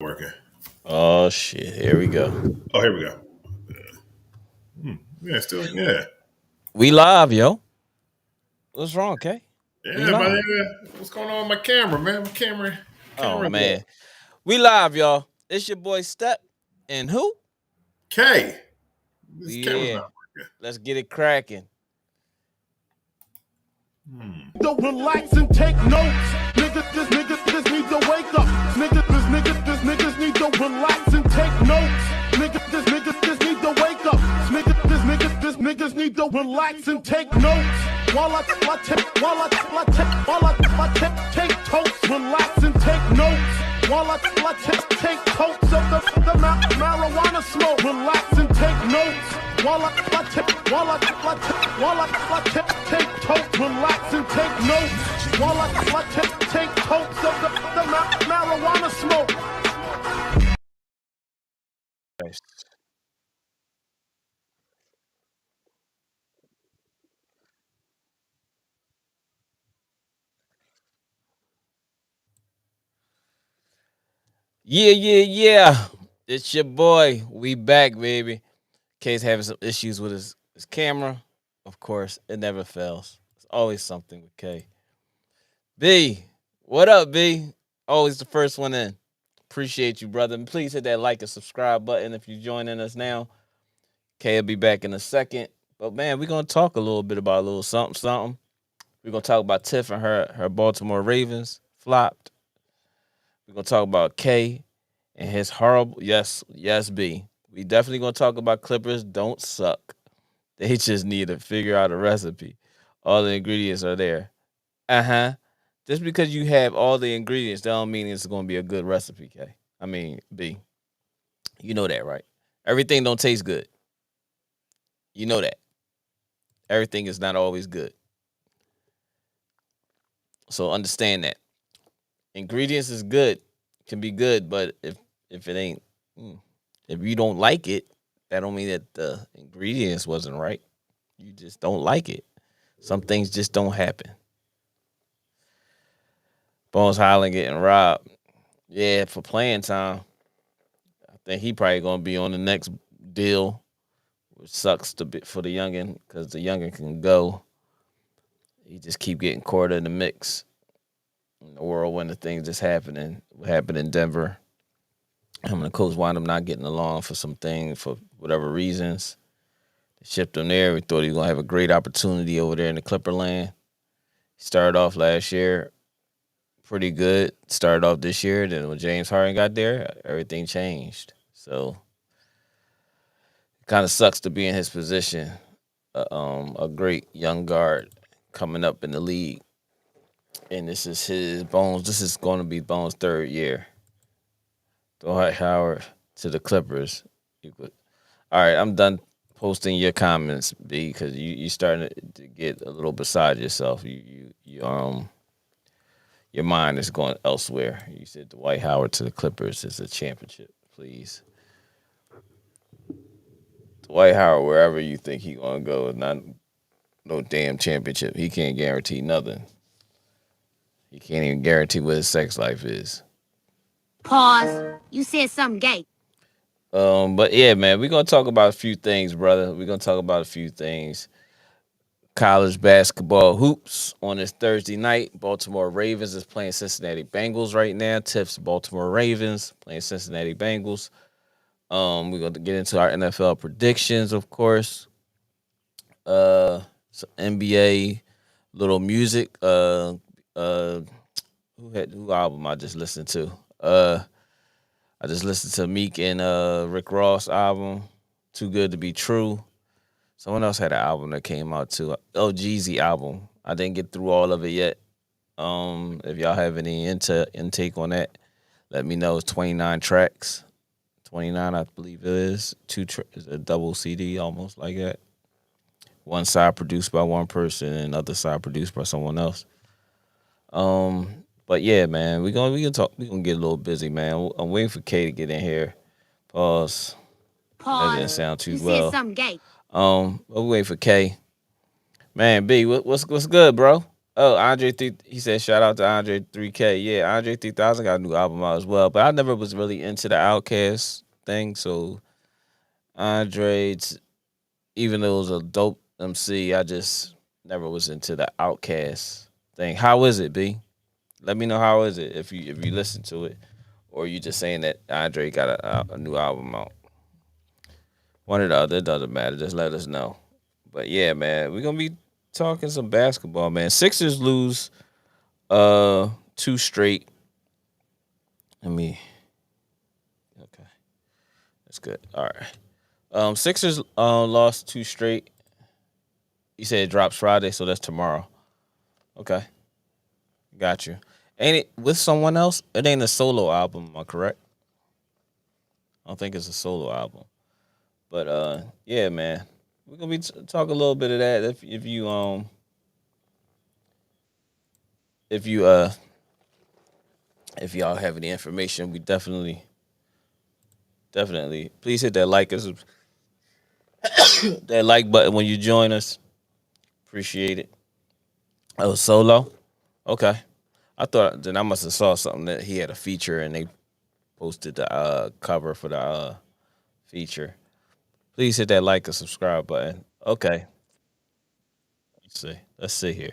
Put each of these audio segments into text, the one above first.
Working. Oh shit! Here we go. Oh, here we go. Yeah, still, yeah. We live, yo. What's wrong, okay? We Yeah, but live. what's going on with my camera, man? My Oh camera's up. man, we live, y'all. It's your boy Step and who? K. This camera's Yeah. not working. Let's get it cracking. Don't relax and take notes. Niggas need to wake up. Niggas need to relax and take notes. Niggas need to wake up. Niggas need to relax and take notes. While I take totes, relax and take notes. While I take totes of the marijuana smoke, relax and take notes. While I take totes, relax and take notes. While I take totes of the marijuana smoke. Nice. Yeah. It's your boy. We back, baby. K's having some issues with his camera. Of course, it never fails. It's always something with K. B, what up, B? Always the first one in. Appreciate you, brother. And please hit that like and subscribe button if you're joining us now. K will be back in a second. But man, we're gonna talk a little bit about a little something. We're gonna talk about Tiff and her Baltimore Ravens flopped. We're gonna talk about K and his horrible yes, B. We definitely gonna talk about Clippers don't suck. They just need to figure out a recipe. All the ingredients are there. Uh-huh. Just because you have all the ingredients, that don't mean it's gonna be a good recipe, K. I mean, B. You know that, right? Everything don't taste good. You know that. Everything is not always good. So understand that. Ingredients is good, can be good, but if it ain't if you don't like it, that don't mean that the ingredients wasn't right. You just don't like it. Some things just don't happen. Bones Highland getting robbed. Yeah, for playing time. I think he probably gonna be on the next deal, which sucks to be for the youngin because the youngin can go. He just keep getting caught in the mix. In the whirlwind of things that's happening. What happened in Denver? Him and the coach wound up not getting along for some things for whatever reasons. They shipped him there. We thought he was gonna have a great opportunity over there in the Clipper land. He started off last year pretty good. Started off this year. Then when James Harden got there, everything changed. So it kind of sucks to be in his position. A great young guard coming up in the league, and this is his Bones. This is going to be Bones' third year. Dwight Howard to the Clippers. All right, I'm done posting your comments, B, because you starting to get a little beside yourself. Your mind is going elsewhere. You said Dwight Howard to the Clippers is a championship. Please, Dwight Howard, wherever you think he gonna go, not no damn championship. He can't guarantee nothing. He can't even guarantee what his sex life is. Pause. You said something gay. But yeah, man, we're gonna talk about a few things, brother. We're gonna talk about a few things. College basketball hoops on this Thursday night. Baltimore Ravens is playing Cincinnati Bengals right now. Tiff's Baltimore Ravens playing Cincinnati Bengals. We're gonna get into our NFL predictions, of course. Some NBA, little music. Who album I just listened to? I just listened to Meek and Rick Ross album, Too Good to Be True. Someone else had an album that came out too. Oh, Jeezy album. I didn't get through all of it yet. If y'all have any intake on that, let me know. It's 29 tracks. 29, I believe it is. It's a double CD, almost like that. One side produced by one person, and other side produced by someone else. But yeah, man, we gonna talk. We gonna get a little busy, man. I'm waiting for Kay to get in here. Pause. That didn't sound too You well. said something gay. But we wait for Kay. Man, B, what's good, bro? Oh, Andre 3, he said shout out to Andre 3K. Yeah, Andre 3000 got a new album out as well. But I never was really into the Outkast thing. So Andre, even though it was a dope MC, I just never was into the Outkast thing. How is it, B? Let me know how is it if you listen to it, or you just saying that Andre got a new album out. One or the other, it doesn't matter. Just let us know. But yeah, man, we're gonna be talking some basketball, man. Sixers lose 2 straight. Okay. That's good. All right. Sixers lost 2 straight. You said it drops Friday, so that's tomorrow. Okay. Got you. Ain't it with someone else? It ain't a solo album, am I correct? I don't think it's a solo album. But yeah, man. We're gonna be talk a little bit of that if y'all have any information, we definitely please hit that like and that like button when you join us. Appreciate it. Oh, solo? Okay. I thought then I must have saw something that he had a feature and they posted the cover for the feature. Please hit that like and subscribe button. Okay. Let's see here.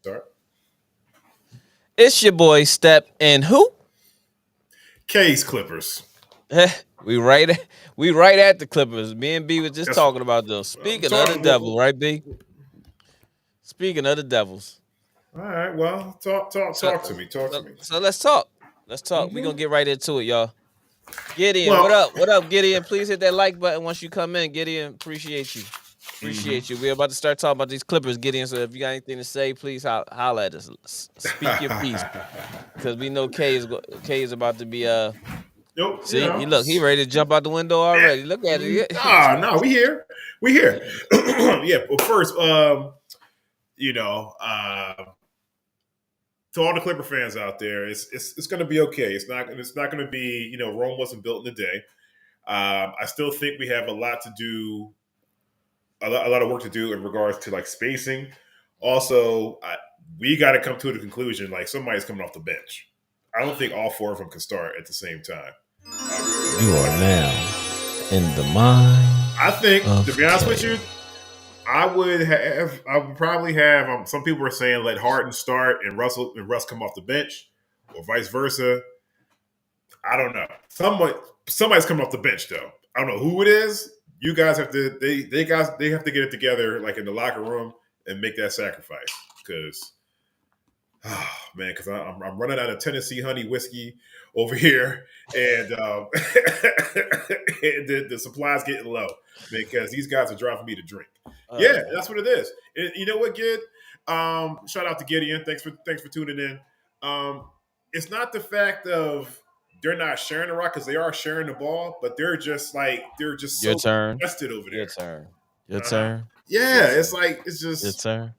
Sorry. It's your boy Step and who? K's Clippers. We right at the Clippers. Me and B was just talking about those. Speaking of the devil, right, B? Speaking of the Devils. All right. Well, talk to me. Talk to me. So let's talk. Mm-hmm. We're gonna get right into it, y'all. Gideon, what up? What up, Gideon? Please hit that like button once you come in. Gideon, appreciate you. You. We're about to start talking about these Clippers, Gideon. So if you got anything to say, please holler at us. Speak your piece. Because we know K is about to be Nope, see, he ready to jump out the window already. Look at it. No, we here. Yeah, well first, to all the Clipper fans out there, it's going to be okay. It's not going to be, Rome wasn't built in a day. I still think we have a lot to do, a lot of work to do in regards to like spacing. Also, we got to come to the conclusion like somebody's coming off the bench. I don't think all 4 of them can start at the same time. You are now in the mind. I think, to be honest with you, I would probably have. Some people are saying let Harden start and Russ come off the bench, or vice versa. I don't know. Somebody's coming off the bench though. I don't know who it is. You guys have to. They have to get it together, like in the locker room, and make that sacrifice. Because, because I'm running out of Tennessee honey whiskey over here, and the supply's getting low because these guys are driving me to drink. Yeah, that's what it is. You know what, Gid? Shout out to Gideon. Thanks for tuning in. It's not the fact of they're not sharing the rock because they are sharing the ball, but they're just so invested over there. Your turn. Yeah, it's just your turn.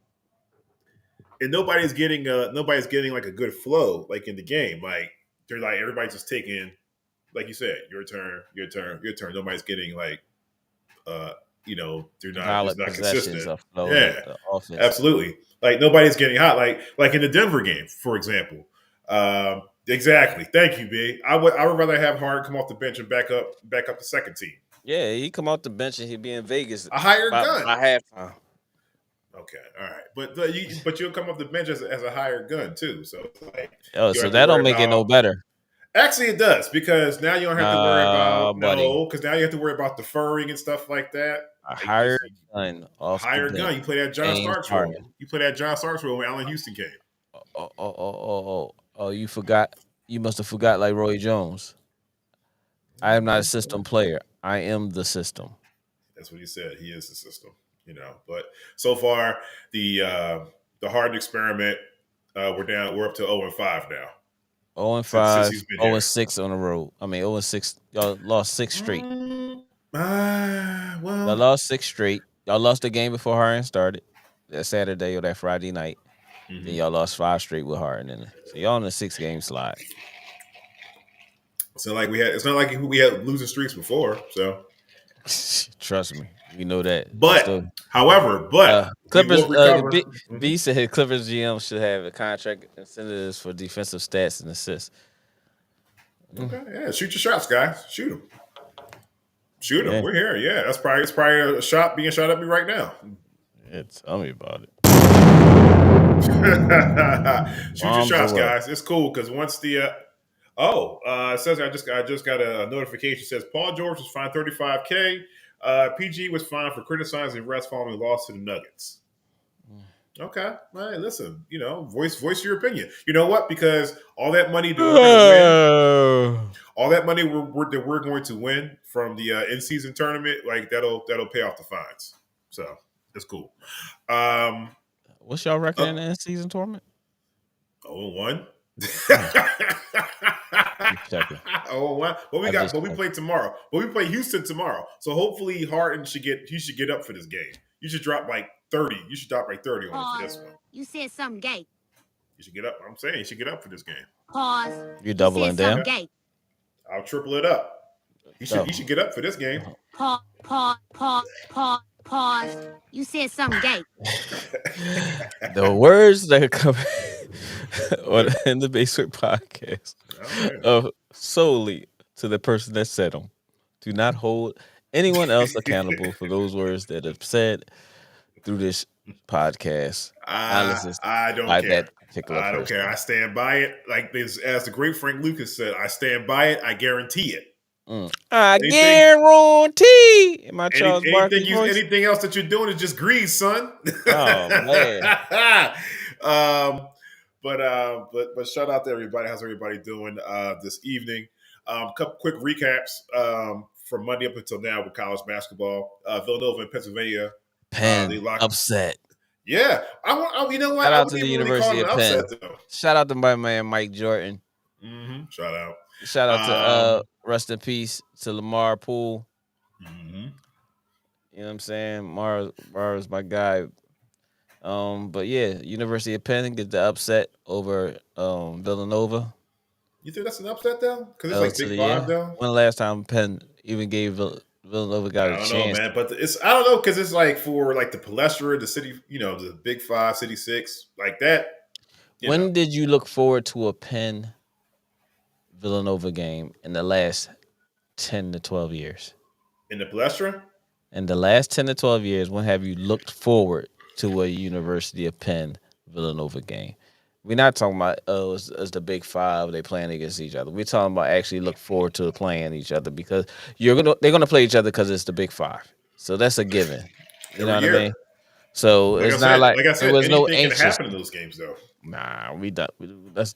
And nobody's getting like a good flow like in the game. Like they're like everybody's just taking, like you said, your turn. Nobody's getting like they're not consistent. Yeah, absolutely. Like nobody's getting hot. Like in the Denver game, for example. Exactly. Thank you, B. I would rather have Harden come off the bench and back up the second team. Yeah, he come off the bench and he'd be in Vegas. A higher gun. By halftime. Okay, all right, but you'll come off the bench as a higher gun too. So so that don't make it no better. Actually, it does because now you don't have to worry about because now you have to worry about deferring and stuff like that. A higher gun off higher gun. You play that John Starks role. You play that John Starks role when Allen Houston came. Oh! You forgot. You must have forgot like Roy Jones. I am not a system player. I am the system. That's what he said. He is the system. But so far the Harden experiment, we're up to 0-5 now. 0-5, 0-6 on the road. I mean 0-6. Y'all lost 6 straight. Well, y'all lost 6 straight. Y'all lost the game before Harden started. That Saturday or that Friday night. Mm-hmm. Then y'all lost 5 straight with Harden in it. So y'all on a 6-game slide. So it's not like we had losing streaks before. So trust me, we know that. But However, but we will Clippers. recover. B said Clippers GM should have a contract incentives for defensive stats and assists. Okay, yeah, shoot your shots, guys. Shoot them. Shoot them. Yeah. We're here. Yeah, it's probably a shot being shot at me right now. Yeah, tell me about it. Shoot your shots, guys. It's cool because once the it says I just got a notification. It says Paul George was fined $35K. PG was fined for criticizing refs following a loss to the Nuggets. Okay, hey, listen, voice your opinion. You know what? Because all that money all that money that we're going to win from the in-season tournament, like that'll pay off the fines. So it's cool. What's y'all record in the in-season tournament? 0-1. Checking. 0-1. What we got? What we play tomorrow? But we play Houston tomorrow. So hopefully Harden should get up for this game. You should drop like 30. You should drop like 30 on this one. You said something gay. You should get up. I'm saying you should get up for this game. Pause. You doubling down? Gay. I'll triple it up. He should get up for this game. Pause. You said something gay. The words that are coming in the Basic Podcast solely to the person that said them. Do not hold anyone else accountable for those words that have said through this podcast. I don't care. That particular I don't person. care. I stand by it. Like as the great Frank Lucas said, I stand by it. I guarantee it. I guarantee. Am I Charles Barkley voice? Anything else that you're doing is just grease, son. Oh man. But shout out to everybody. How's everybody doing this evening? Couple quick recaps from Monday up until now with college basketball. Villanova and Pennsylvania. Penn upset. Yeah, you know what? Shout out to the University of Penn. Shout out to my man Mike Jordan. Mm-hmm. Shout out. Shout out to rest in peace to Lamar Poole. Mm-hmm. You know what I'm saying? Mar is my guy. But yeah, University of Penn get the upset over Villanova. You think that's an upset though? Because it's like Big Five though. When the last time Penn even gave Villanova got a chance? I don't know, man. But I don't know because it's like for like the Palestra, the city, the Big Five, City Six, like that. When did you look forward to a Penn Villanova game in the last 10 to 12 years? In the Palestra? In the last 10 to 12 years, when have you looked forward to a University of Penn Villanova game? We're not talking about it's the Big Five, they playing against each other. We're talking about actually look forward to playing each other because they're gonna play each other because it's the Big Five. So that's a given. You know what I mean? So it's not like there was no anxious. Can happen in those games though. Nah, we don't. Let's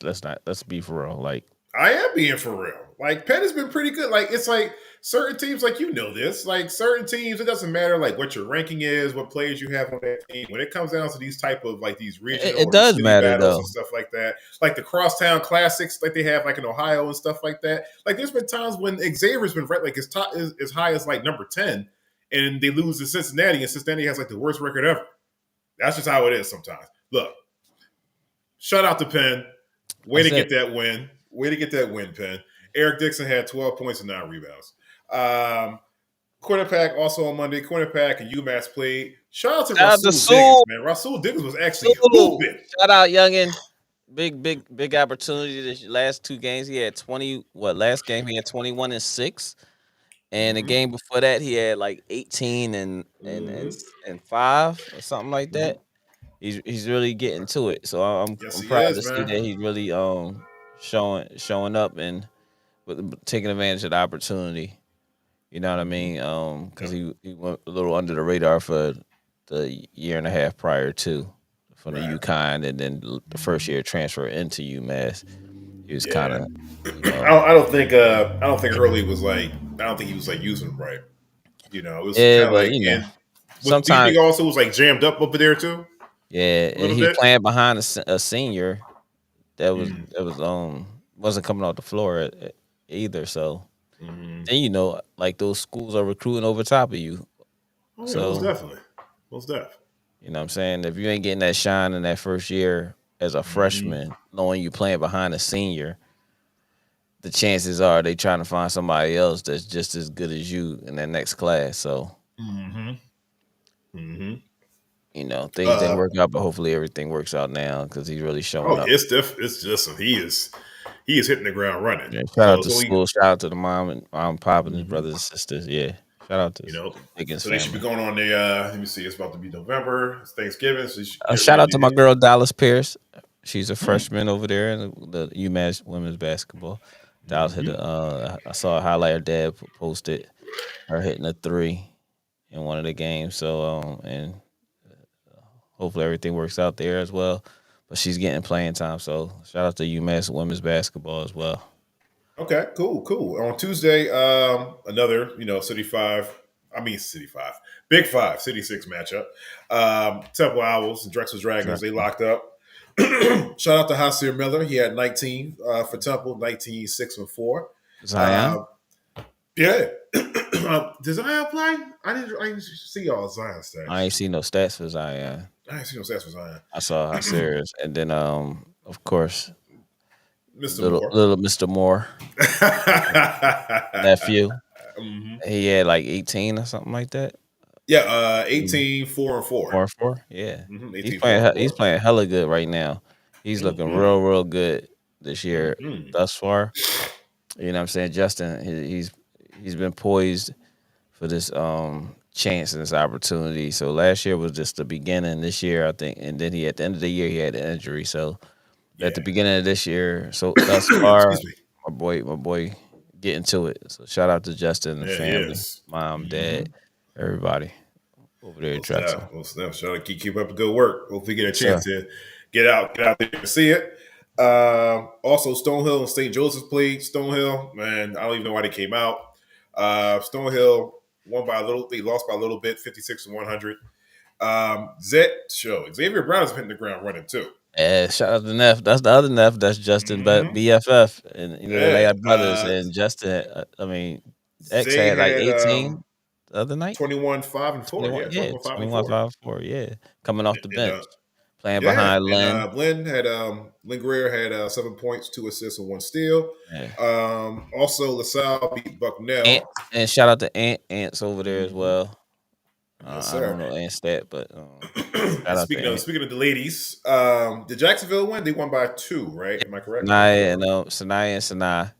be for real. Like I am being for real. Like Penn has been pretty good. Like it's like certain teams, like this, like certain teams, it doesn't matter like what your ranking is, what players you have on that team. When it comes down to these type of like these regional, it does matter though, and stuff like that. Like the crosstown classics, like they have like in Ohio and stuff like that. Like there's been times when Xavier's been right, like as high as like number 10, and they lose to Cincinnati, and Cincinnati has like the worst record ever. That's just how it is sometimes. Look, shout out to Penn. Way to get that win. Way to get that win, Penn. Eric Dixon had 12 points and 9 rebounds. Quinnipiac also on Monday. Quinnipiac and UMass played. Shout out to Rasul Diggins, man. Rasul Diggins was actually hooping. Shout out youngin. Big opportunity this last 2 games. He had 20. Last game he had 21 and 6. And the game before that he had like 18 and 5 or something like that. He's really getting to it. So I'm proud to see that he's really showing up and taking advantage of the opportunity. You know what I mean? Because he went a little under the radar for the year and a half prior to from the UConn, and then the first year transfer into UMass. He was kind of. I don't think Hurley was like. I don't think he was like using it right. It was kind of like. Sometimes do you think also was like jammed up over there too. Yeah, and he playing behind a senior that wasn't coming off the floor either. So then like those schools are recruiting over top of you. Oh, yeah, most definitely. You know what I'm saying? If you ain't getting that shine in that first year as a freshman, knowing you playing behind a senior, the chances are they trying to find somebody else that's just as good as you in that next class. So Mm-hmm. You know, things didn't work out, but hopefully everything works out now because he's really showing up. It's just he is hitting the ground running. Yeah, shout out So to so he, school. Shout out to the mom and pop and his mhm. brothers and sisters. Yeah, shout out to You know, Higgins so they should be family. going on the. Let me see. It's about to be November. It's Thanksgiving, so you should get Shout out to my ready. girl Dallas Pierce. She's a Hmm. freshman over there in the UMass women's basketball. Dallas hit Mhm. I saw a highlight her dad posted her hitting a three in one of the games. So and hopefully everything works out there as well. But she's getting playing time. So shout out to UMass women's basketball as well. Okay, cool. On Tuesday, another City Five. I mean City Five, Big Five, City Six matchup. Temple Owls and Drexel Dragons. They locked up. Shout out to Hasir Miller. He had 19 for Temple, 19, 6 and 4. Zion. Yeah. Does Zion play? I didn't see all Zion stats. I ain't seen no stats for Zion. I ain't seen no stats for Zion. I saw how serious, and then of course, Mr. little Moore. little Mr. Moore nephew. Mm-hmm. He had like 18 or something like that. Yeah, 18, 4 and 4. 4-4. Yeah, Mm-hmm. 18, he's 4 and playing. 4. He's playing hella good right now. He's looking real good this year thus far. You know what I'm saying? Justin, he's been poised for this chance and this opportunity. So last year was just the beginning. This year, I think, and then at the end of the year he had an injury. So at the beginning of this year, so thus far, my boy, getting to it. So shout out to Justin and the family, mom, dad, everybody over there at Drexel. Shout out to keep up the good work. Hopefully, get a chance to get out there and see it. Also, Stonehill and St. Joseph played. Stonehill, man, I don't even know why they came out. Stonehill won by a little. They lost by a little bit, 56-100. Xavier Brown is hitting the ground running too. Yeah, shout out to Neff. That's the other Neff. That's Justin, but BFF, and they got brothers. And Justin, X had like 18 the other night. 21, 5 and 4. 21, yeah, 5 and 21, 4. 5 and 4. Yeah, coming off the bench, playing Yeah, behind Lynn. and Lynn Greer had 7 points, 2 assists, and 1 steal. Yeah. Also, LaSalle beat Bucknell. And shout out to Ants over there as well. Yes, I don't know Ant stat, but speaking of the ladies, did Jacksonville win? They won by 2, right? Am I correct? Sanaya and Sanaa,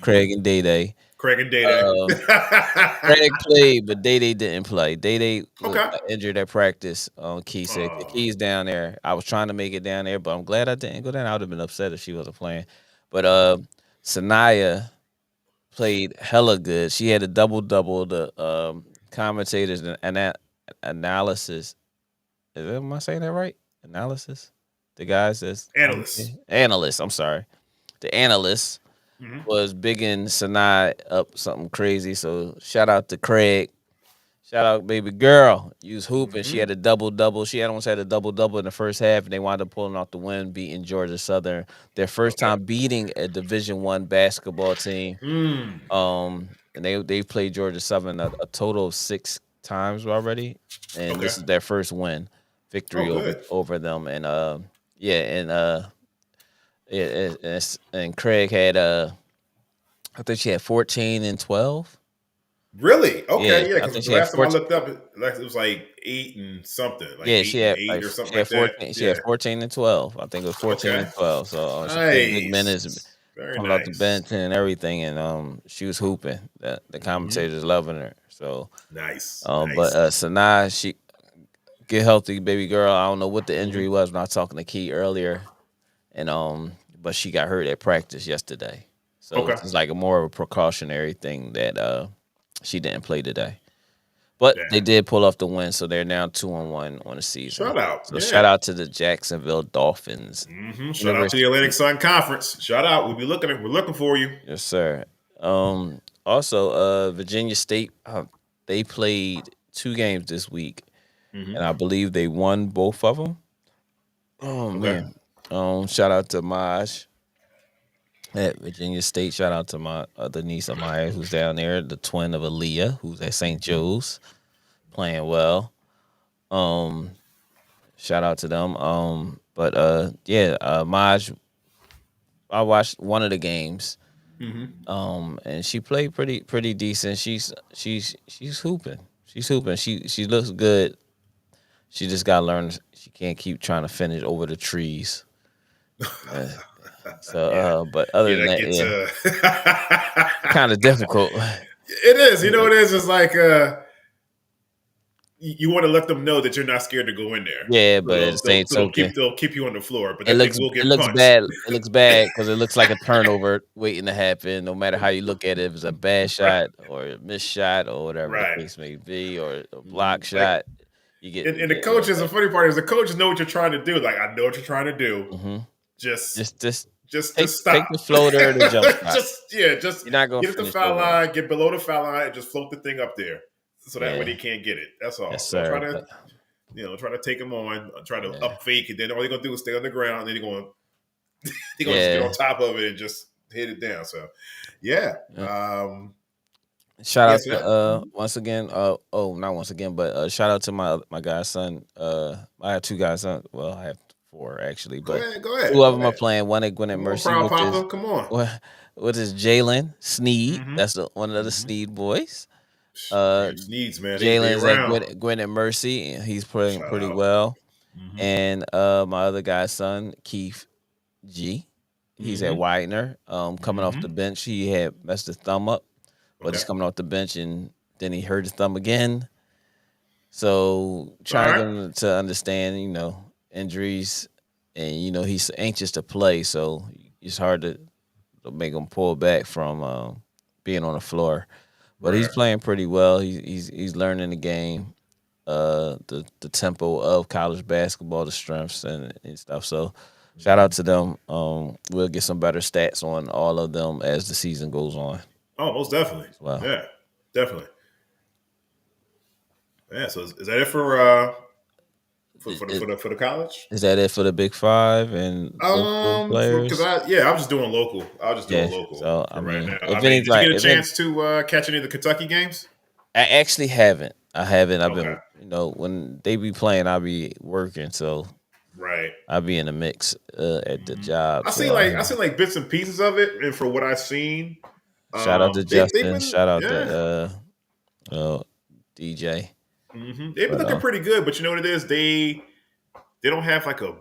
Craig and Day. Craig and Day. Craig played, but Day didn't play. Day was injured at practice on Key said Key's down there. I was trying to make it down there, but I'm glad I didn't go down. I would have been upset if she wasn't playing. But Sanaya played hella good. She had a double-double. The commentators and analysis. Am I saying that right? Analysis? The guys that's analysts. I'm sorry. The analyst was bigging Sanaa up something crazy. So shout out to Craig. Shout out baby girl. You was hooping. She had a double-double. She had almost had a double-double in the first half, and they wound up pulling off the win, beating Georgia Southern. Their first time beating a Division I basketball team. And they played Georgia Southern a total of 6 times already, and this is their first victory over them. And and Craig had I think she had 14 and 12. Really? Okay, yeah. Because the last time I looked up, it was like 8 and something. Like she had 8 or something like 14, that. She had 14 and 12. I think it was 14 and 12. So big minutes. Coming off the bench and everything, and she was hooping. The commentators loving her. So nice. But Sanaa, she get healthy, baby girl. I don't know what the injury was when I was talking to Key earlier, and but she got hurt at practice yesterday. So it's like more of a precautionary thing that she didn't play today. But they did pull off the win, so they're now 2-1 on the season. Shout out. So shout out to the Jacksonville Dolphins. Shout out to the Atlantic Sun Conference. Shout out. We're looking for you. Yes, sir. Also, Virginia State, they played 2 games this week, and I believe they won both of them. Oh, man. Shout out to Maj at Virginia State. Shout out to my other niece, Amaya, who's down there, the twin of Aaliyah, who's at St. Joe's, playing well. Shout out to them. Maj, I watched one of the games. And she played pretty decent. She's hooping. She's hooping. She looks good She just got to learn. She can't keep trying to finish over the trees. But other than that that, gets kind of difficult. It is. You know, it is. It's like you want to let them know that you're not scared to go in there. Yeah, but at the same token, they'll keep you on the floor. But it that looks thing will get it looks punched. bad. It looks bad because it looks like a turnover waiting to happen. No matter how you look at it, if it's a bad shot or a missed shot or whatever the case may be, or a block shot, you get. And the coaches. The funny part is the coaches know what you're trying to do. Like, I know what you're trying to do. Mm-hmm. Just stop. Take the floater to jump shot. just you're not gonna get at the foul line, get below the foul line, and just float the thing up there, so that way they can't get it. That's all. Yes, so sir. Try to take them on, try to up fake, and then all they're gonna do is stay on the ground, and then they're gonna just get on top of it and just hit it down. So, shout out to once again. Not once again, but shout out to my guy's son. I have 2 guys' sons. Well, I have 4 actually, but go ahead. 2 of them are playing. One at Gwinnett Mercy. Come on. What is Jalen Sneed? Mm-hmm. That's one of the Sneed boys. Sneeds, man. Jalen's at Gwinnett Mercy, and he's playing pretty well. Mm-hmm. And my other guy's son, Keith G, he's at Widener. Coming off the bench, he had messed his thumb up, but he's coming off the bench, and then he hurt his thumb again. So trying to get him to understand, injuries, and he's anxious to play, so it's hard to make him pull back from being on the floor. But he's playing pretty well. He's learning the game, the tempo of college basketball, the strengths and stuff. So shout out to them. We'll get some better stats on all of them as the season goes on. Oh, most definitely. Wow. Yeah, definitely. Yeah. So is that it for the college? Is that it for the Big Five and local players? Because I was just doing local. So right now. Did you get a chance to catch any of the Kentucky games? I actually haven't. I've been, when they be playing, I'll be working. So I'll be in the mix at the job. I seen like bits and pieces of it, and for what I've seen, shout out to Justin. Shout out to DJ. Mm-hmm. They've been looking pretty good, but you know what it is? They don't have like a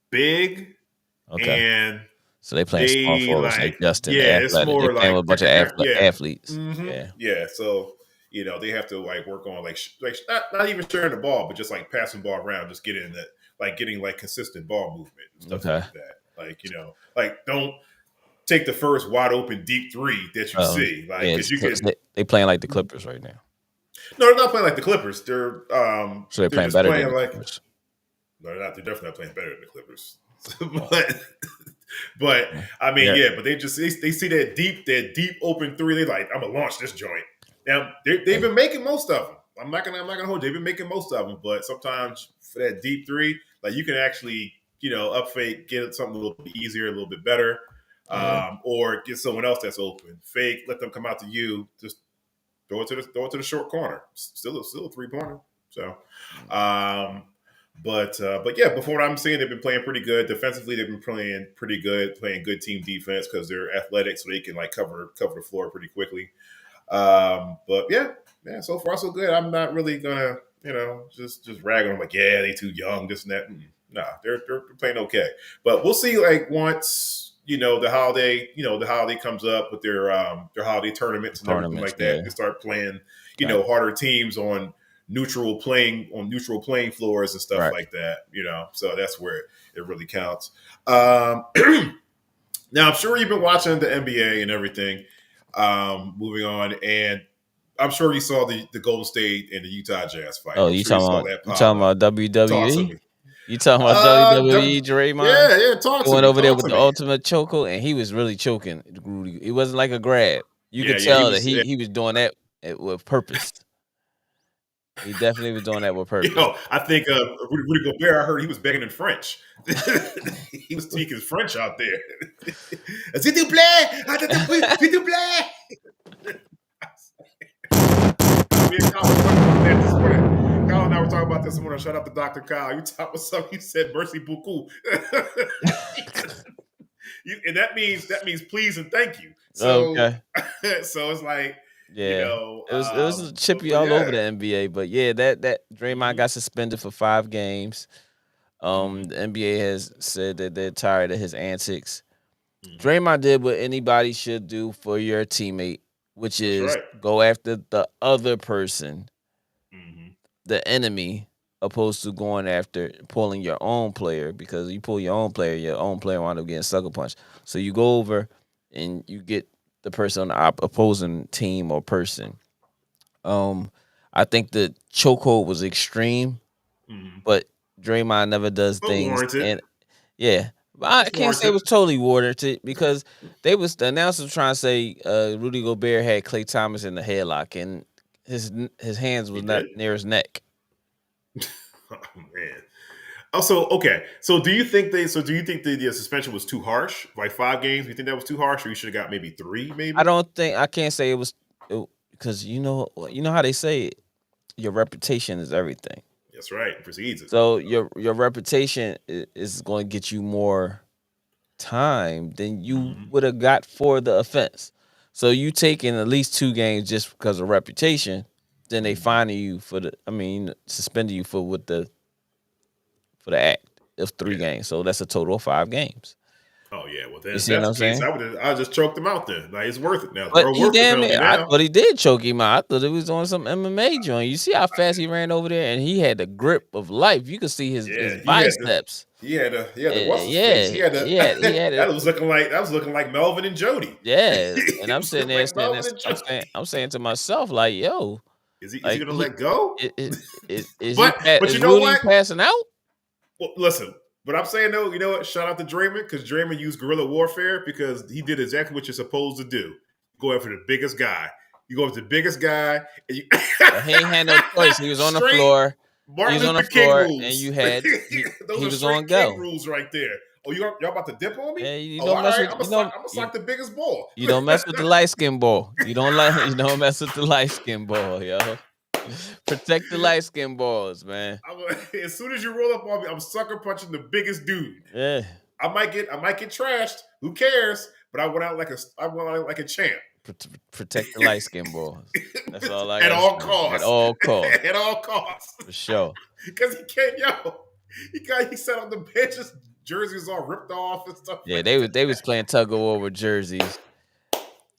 big and so they play small forwards like Justin. Yeah, it's more they like with a bunch of athletes. Mm-hmm. Yeah. So they have to like work on like not even sharing the ball, but just like passing the ball around, just getting getting consistent ball movement and stuff like that. Like don't take the first wide open deep 3 that you see. Like they playing like the Clippers right now. No, they're not playing like the Clippers. They're so they're playing better than the Clippers. No, they're not. They're definitely not playing better than the Clippers. but I mean, but they see that deep open 3. They like, I'm gonna launch this joint. Now they've been making most of them. I'm not gonna hold you. They've been making most of them, but sometimes for that deep 3, like you can actually up fake, get something a little bit easier, a little bit better, or get someone else that's open. Fake, let them come out to you. Just throw it to the short corner. Still a 3-pointer. So, but before what I'm seeing, they've been playing pretty good defensively. They've been playing pretty good, playing good team defense because they're athletic, so they can cover the floor pretty quickly. But yeah, so far so good. I'm not really gonna just rag on them like they too young, this and that. Nah, they're playing okay. But we'll see once. The holiday comes up with their holiday tournaments and everything like that. They start playing, harder teams on neutral playing floors and stuff like that. So that's where it really counts. Now I'm sure you've been watching the NBA and everything. Moving on, and I'm sure you saw the Golden State and the Utah Jazz fight. Oh, you talking about WWE? You talking about WWE, Draymond? Yeah, talk to me. Went over there with the ultimate chokehold, and he was really choking. It wasn't like a grab. You could tell that he was doing that with purpose. He definitely was doing that with purpose. I think Rudy Gobert, I heard he was begging in French. He was speaking French out there. S'il te plaît, s'il te plaît. Kyle and I were talking about this morning. Shout out to Dr. Kyle. You talked with something. You said "merci beaucoup," and that means please and thank you. So, so it's like Yeah. It was chippy but all over yeah. the NBA, but yeah, that Draymond Mhm. got suspended for 5 games. The NBA has said that they're tired of his antics. Draymond did what anybody should do for your teammate, which That's is right. go after the other person, Mhm. the enemy, opposed to going after pulling your own player, because you pull your own player wind up getting sucker punched. So you go over and you get the person on the opposing team or person. I think the chokehold was extreme, Mhm. but Draymond never does But things, warranted. and yeah, but I It's can't say it warranted. was totally warranted because the announcers were trying to say Rudy Gobert had Klay Thomas in the headlock and his hands He was not did. near his neck. Oh man. Also, okay. So do you think the suspension was too harsh? Like 5 games? You think that was too harsh, or you should have got maybe 3, maybe? I can't say it was because you know how they say your reputation is everything. That's right. It precedes it. So your reputation is going to get you more time than you Mhm. would have got for the offense. So you taking at least 2 games just because of reputation, then they fining you suspending you for the act of 3 Yeah. games. So that's a total of 5 games. Oh yeah. Well, then You if see what that's I'm the case, saying? I just choked him out. Then like it's worth it now. The But world he worth the damn penalty near, I now. thought he did choke him out. I thought it was on some MMA joint. You see how fast he ran over there, and he had the grip of life. You could see his Yeah, biceps. he had the what's his face. Yeah, He had the he had it. that was looking like Melvin and Jody. Yeah, and It I'm was sitting looking there like saying Melvin this. and I'm Jody. saying, I'm saying to myself, like, yo, Is he like gonna let go? But you is know Rudy what? passing out? Well, listen. But I'm saying though, you know what? Shout out to Draymond because Draymond used guerrilla warfare because he did exactly what you're supposed to do. Go after the biggest guy. You go after the biggest guy, and you But he ain't had no choice. He was on the straight floor. He Martin was on the Luther King floor, and rules. you had Those he are was straight on King go. rules right there. Oh, y'all about to dip on me? Yeah, you Oh, don't all mess right. with I'm gonna sock the biggest ball. you don't mess with the light skin ball. You don't mess with the light skin ball, yo. Protect the light skin balls, man. As soon as you roll up on me, I'm sucker punching the biggest dude. Yeah. I might get trashed. Who cares? But I went out like a champ. Protect the light skin balls. That's all I At gotta all say. At costs. all costs, At all costs. for sure. Because he sat on the bench, his jersey was all ripped off and stuff Yeah, like they was playing tug of war with jerseys.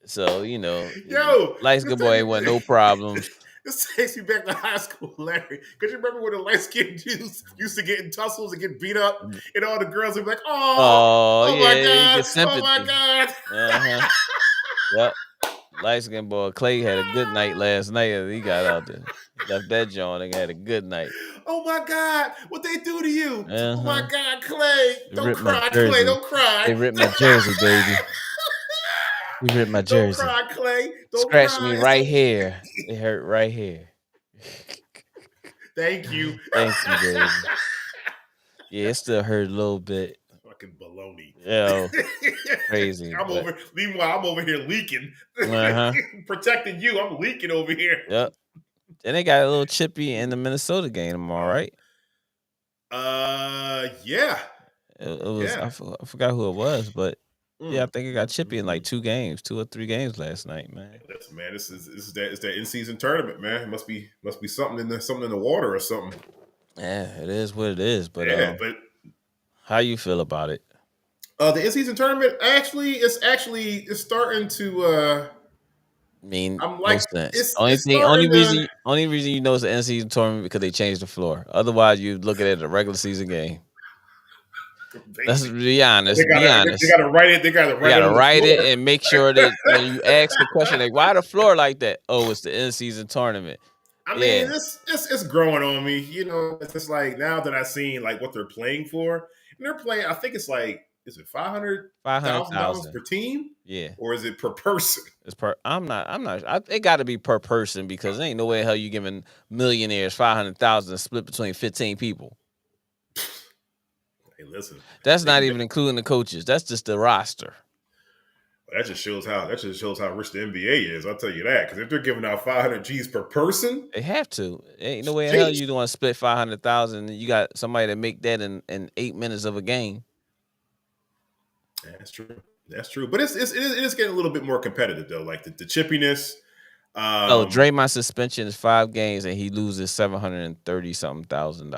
So, Yo, light skin boy ain't want no problems. this takes me back to high school, Larry. Because you remember when the light skinned dudes used to get in tussles and get beat up, and all the girls would be like, Oh, oh my yeah, you God, get oh my sympathy. God. Uh-huh. Yep. Light skin boy Clay had a good night last night. He got out there. He left that joint and had a good night. Oh my God, what they do to you? Oh my Uh-huh. God, Clay. They Don't ripped my cry, Clay, jersey. don't cry. They ripped my jersey, baby. He ripped my Don't jersey. cry, Clay. Don't Scratched me cry. It's right okay. here. It hurt right here. Thank you. Thank you, baby. Yeah, it still hurt a little bit. Fucking baloney. Yo, crazy. Meanwhile, I'm over here leaking. Uh-huh. Protecting you. I'm leaking over here. Yep. And they got a little chippy in the Minnesota game tomorrow, right? Yeah. It was. Yeah. I forgot who it was, but yeah, I think it got chippy in like 2 or 3 games last night, man. Listen, man, this is that in-season tournament, man. It must be something in the water or something. Yeah, it is what it is. But but how you feel about it? The in-season tournament it's starting to. I mean, I'm like no sense. it's starting to. Only reason you know it's an end season tournament because they changed the floor. Otherwise, you look at it as a regular season game. Let's be honest. They gotta write it. They gotta write it and make sure that when you ask the question, like, why the floor like that? Oh, it's the end season tournament. I mean, it's growing on me. It's just like now that I've seen like what they're playing for, and they're playing. I think it's like, is it $500,000 per team? Yeah, or is it per person? It's per. I'm not. It got to be per person because there ain't no way in hell you giving millionaires 500,000 split between 15 people. Hey, listen. That's not even including the coaches. That's just the roster. That just shows how rich the NBA is. I'll tell you that. Because if they're giving out 500 G's per person, they have to. Ain't no way in hell you don't want to split 500,000. You got somebody to make that in 8 minutes of a game. That's true. But it is getting a little bit more competitive though. Like the chippiness. Oh, Draymond's suspension is 5 games, and he loses $730-something thousand.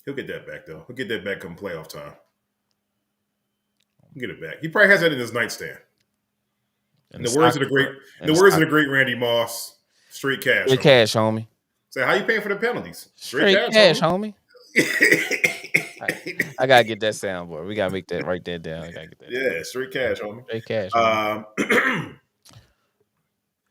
He'll get that back though. He'll get that back come playoff time. He'll get it back. He probably has that in his nightstand. In the words of the great Randy Moss, straight cash. Straight cash, homie. So how you paying for the penalties? Straight cash, homie. I gotta get that soundboard. We gotta write that down. I gotta get that. Yeah, straight cash, homie. Straight cash. Homie.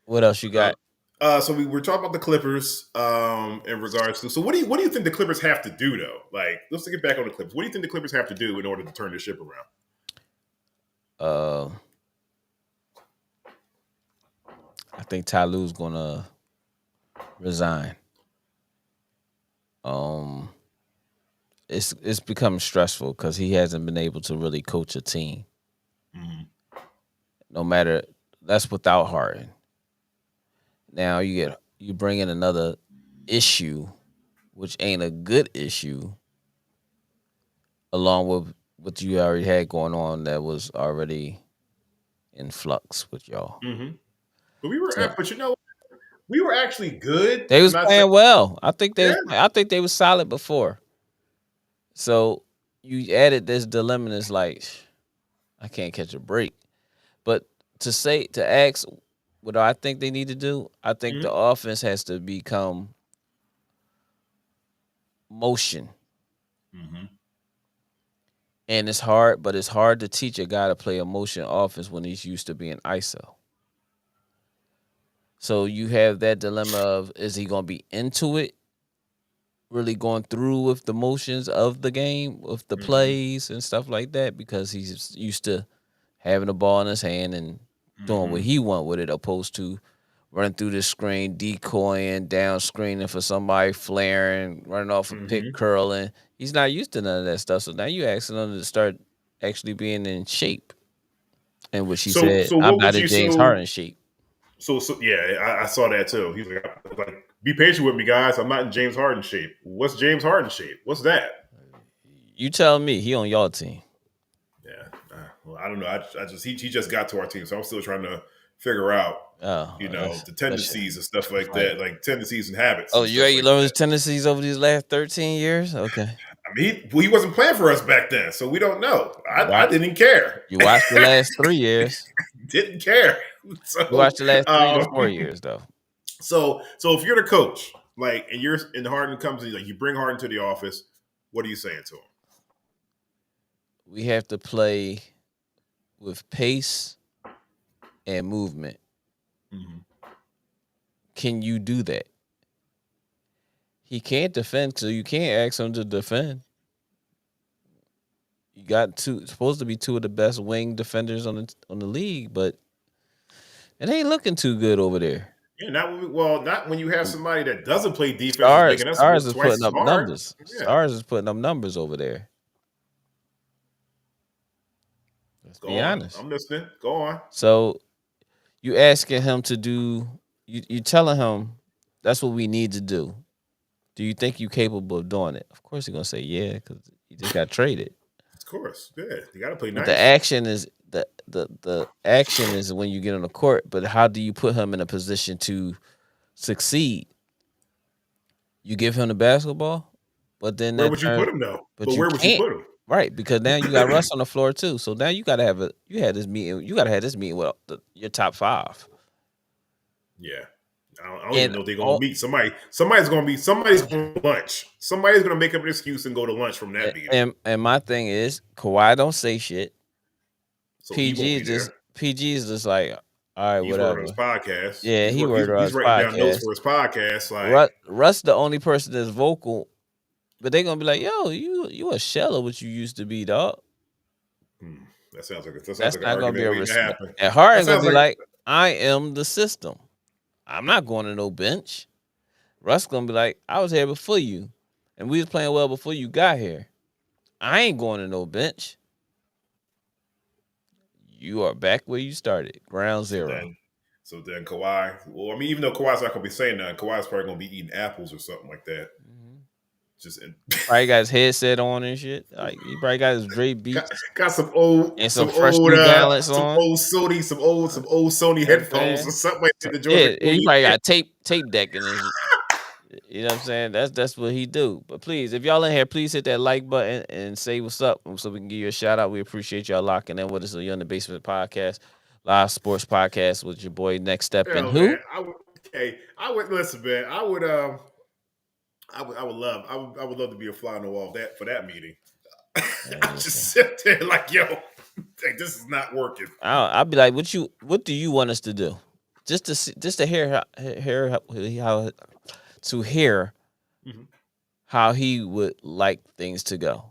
What else you got? So we were talking about the Clippers in regards to. So what do you think the Clippers have to do though? Like, let's get back on the Clippers. What do you think the Clippers have to do in order to turn this ship around? I think Ty Lue's gonna resign. It's become stressful because he hasn't been able to really coach a team. Mm-hmm. No matter, that's without Harden. Now you bring in another issue, which ain't a good issue, along with what you already had going on that was already in flux with y'all. Mm-hmm. But we were actually good. They was playing well. I think they was solid before. So you added this dilemma, and it's like, I can't catch a break. But to ask what I think they need to do, I think the offense has to become motion. Mm-hmm. And it's hard, but it's hard to teach a guy to play a motion offense when he's used to being ISO. So you have that dilemma of, is he going to be into it, really going through with the motions of the game, with the plays and stuff like that, because he's used to having the ball in his hand and doing what he want with it, opposed to running through the screen, decoying, down screening for somebody, flaring, running off a pick, curling. He's not used to none of that stuff. So now you're asking him to start actually being in shape. And what she said, I'm not in James Harden shape. So yeah, I saw that too. He's like, be patient with me, guys. I'm not in James Harden shape. What's James Harden shape? What's that? You tell me. He on y'all team. Yeah. Well, I don't know. He just got to our team, so I'm still trying to figure out, the tendencies and stuff like that, like tendencies and habits. Oh, you already learned his tendencies over these last 13 years? Okay. I mean, he wasn't playing for us back then, so we don't know. I didn't care. You watched the last 3 years. Didn't care. So, you watched the last 3 to 4 years, though. So if you're the coach, like, and you're in Harden comes, like, you bring Harden to the office, what are you saying to him? We have to play with pace and movement. Mm-hmm. Can you do that? He can't defend, so you can't ask him to defend. You got supposed to be two of the best wing defenders on the league, but it ain't looking too good over there. Yeah, not when you have somebody that doesn't play defense. Stars is putting up numbers. Yeah. Stars is putting up numbers over there. Let's be honest. I'm listening. Go on. So you asking him to do, you telling him that's what we need to do. Do you think you're capable of doing it? Of course he's gonna say yeah, because he just got traded. Of course, yeah. You gotta play nice. The action is the action is when you get on the court, but how do you put him in a position to succeed? You give him the basketball, but then where would you put him though? But where would you put him? Right, because now you got Russ on the floor too. So now you gotta have this meeting. You gotta have this meeting with your top 5. Yeah. I don't even know if they're going to meet somebody. Somebody's going to lunch. Somebody's going to make up an excuse and go to lunch from that meeting. And my thing is, Kawhi don't say shit. So PG is just like, all right, he's whatever. He's working on his podcast. Yeah, he's writing down notes for his podcast. Like Russ, the only person that's vocal, but they're going to be like, yo, you a shell of what you used to be, dog. That sounds like that's not going to be a respect. And Harden's going to be like, I am the system. I'm not going to no bench. Russ gonna be like, I was here before you, and we was playing well before you got here. I ain't going to no bench. You are back where you started, ground zero. So then Kawhi, well, I mean, even though Kawhi's not gonna be saying that, Kawhi's probably gonna be eating apples or something like that. Mm-hmm. Just Probably got his headset on and shit. Like he probably got his Dre beats got some old, and some fresh New Balance some on. old Sony, some old Sony headphones or something like that. The Yeah, Jordan he probably got tape decking and shit. You know what I'm saying? That's what he do. But please, if y'all in here, please hit that like button and say what's up so we can give you a shout out. We appreciate y'all locking in with us. You're in the Basement Podcast, live sports podcast with your boy Next Step and Hell, who? man, I would listen, man. I would love to be a fly on the wall for that meeting. I just sit there like, yo, this is not working. I'll be like, what do you want us to do? Just to hear how he would like things to go,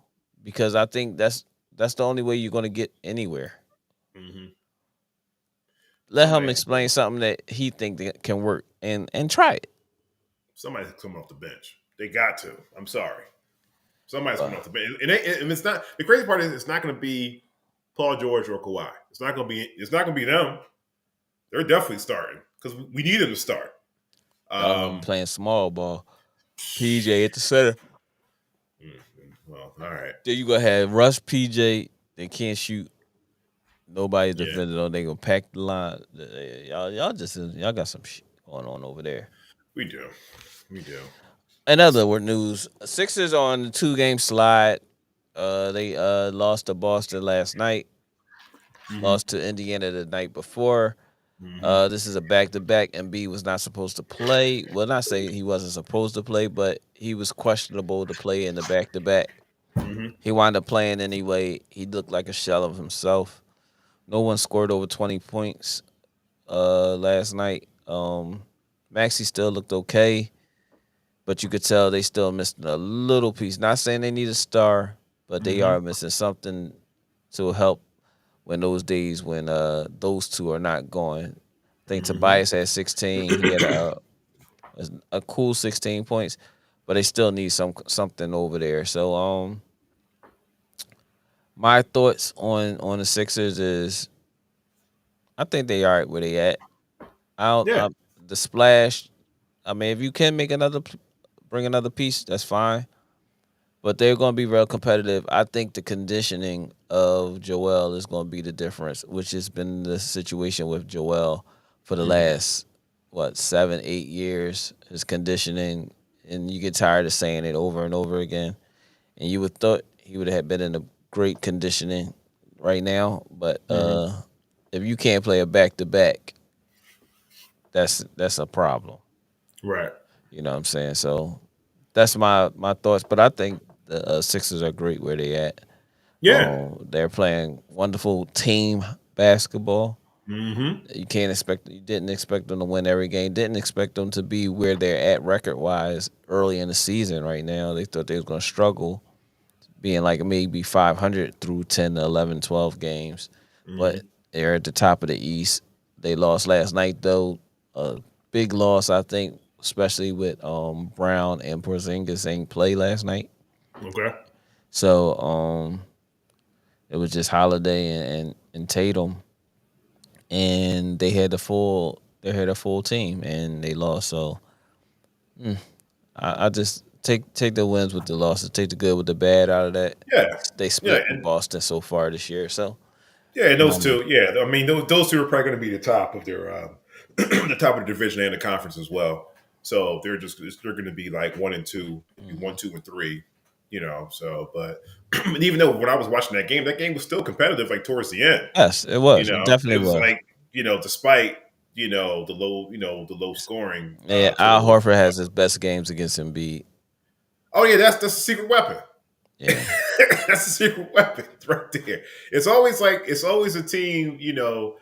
because I think that's the only way you're going to get anywhere. Mm-hmm. Let him explain something that he think that can work and try it. Somebody's coming off the bench. They got to. I'm sorry. Somebody's coming off the bench, and it's not. The crazy part is it's not going to be Paul George or Kawhi. It's not going to be them. They're definitely starting because we need them to start. Playing small ball. PJ at the center. Well, all right. Then you gonna have Rush, PJ. They can't shoot. Nobody's defending them. They gonna pack the line. Y'all got some shit going on over there. We do. In other news, Sixers on the 2-game slide. They lost to Boston last night. Mm-hmm. Lost to Indiana the night before. Mm-hmm. This is a back-to-back. Embiid was not supposed to play. Well, not saying he wasn't supposed to play, but he was questionable to play in the back-to-back. Mm-hmm. He wound up playing anyway. He looked like a shell of himself. No one scored over 20 points last night. Maxey still looked okay, but you could tell they still missed a little piece. Not saying they need a star, but they are missing something to help when those days when those two are not going. I think Tobias had 16. He had a cool 16 points, but they still need something over there. So my thoughts on the Sixers is I think they are right where they at. The splash, I mean, if you can bring another piece, that's fine. But they're going to be real competitive. I think the conditioning of Joel is going to be the difference, which has been the situation with Joel for the last, 7-8 years. His conditioning, and you get tired of saying it over and over again. And you would thought he would have been in a great conditioning right now. But if you can't play a back-to-back, that's a problem. Right. You know what I'm saying? So that's my thoughts. But I think the Sixers are great where they at. Yeah. They're playing wonderful team basketball. Mm-hmm. You didn't expect them to win every game. Didn't expect them to be where they're at record-wise early in the season right now. They thought they was going to struggle being like maybe 500 through 10 to 11, 12 games. Mm-hmm. But they're at the top of the East. They lost last night, though. A big loss, I think, especially with Brown and Porzingis ain't play last night. Okay. So it was just Holiday and Tatum, and they had a full team and they lost. So I just take the wins with the losses, take the good with the bad out of that. Yeah. They split with Boston so far this year. So yeah, and those two, I mean those two are probably going to be the top of their the top of the division and the conference as well. So they're going to be like 1 and 2, 1, 2, and 3. So but even though when I was watching that game was still competitive, like towards the end. Yes, it was. It definitely was. Like despite the low scoring. Yeah, Al Horford has his best games against Embiid. Oh yeah, that's a secret weapon. Yeah, that's a secret weapon right there. It's always a team.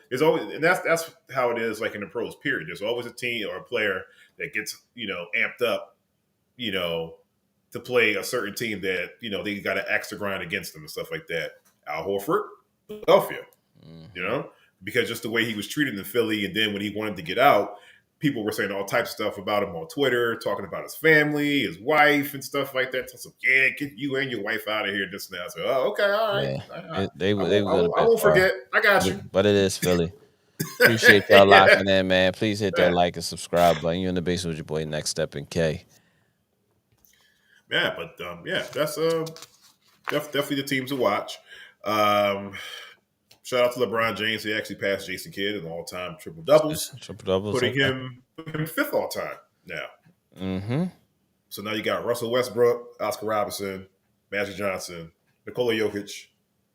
There's always, and that's how it is. Like in the pros, period. There's always a team or a player that gets amped up, to play a certain team that they got to axe the grind against them and stuff like that. Al Horford, Philadelphia, because just the way he was treated in Philly, and then when he wanted to get out, people were saying all types of stuff about him on Twitter, talking about his family, his wife, and stuff like that. So, get you and your wife out of here just now. So, okay, all right. Yeah. They I won't forget. I got you. But it is Philly. Appreciate y'all locking in, man. Please hit that like and subscribe button. You in the basement with your boy Next Step and K. Yeah, but that's definitely the teams to watch. Um, Shout out to LeBron James. He actually passed Jason Kidd in all-time triple doubles, Triple doubles. putting Okay. him fifth all time now. Mm-hmm. So now you got Russell Westbrook, Oscar Robertson, Magic Johnson, Nikola Jokic,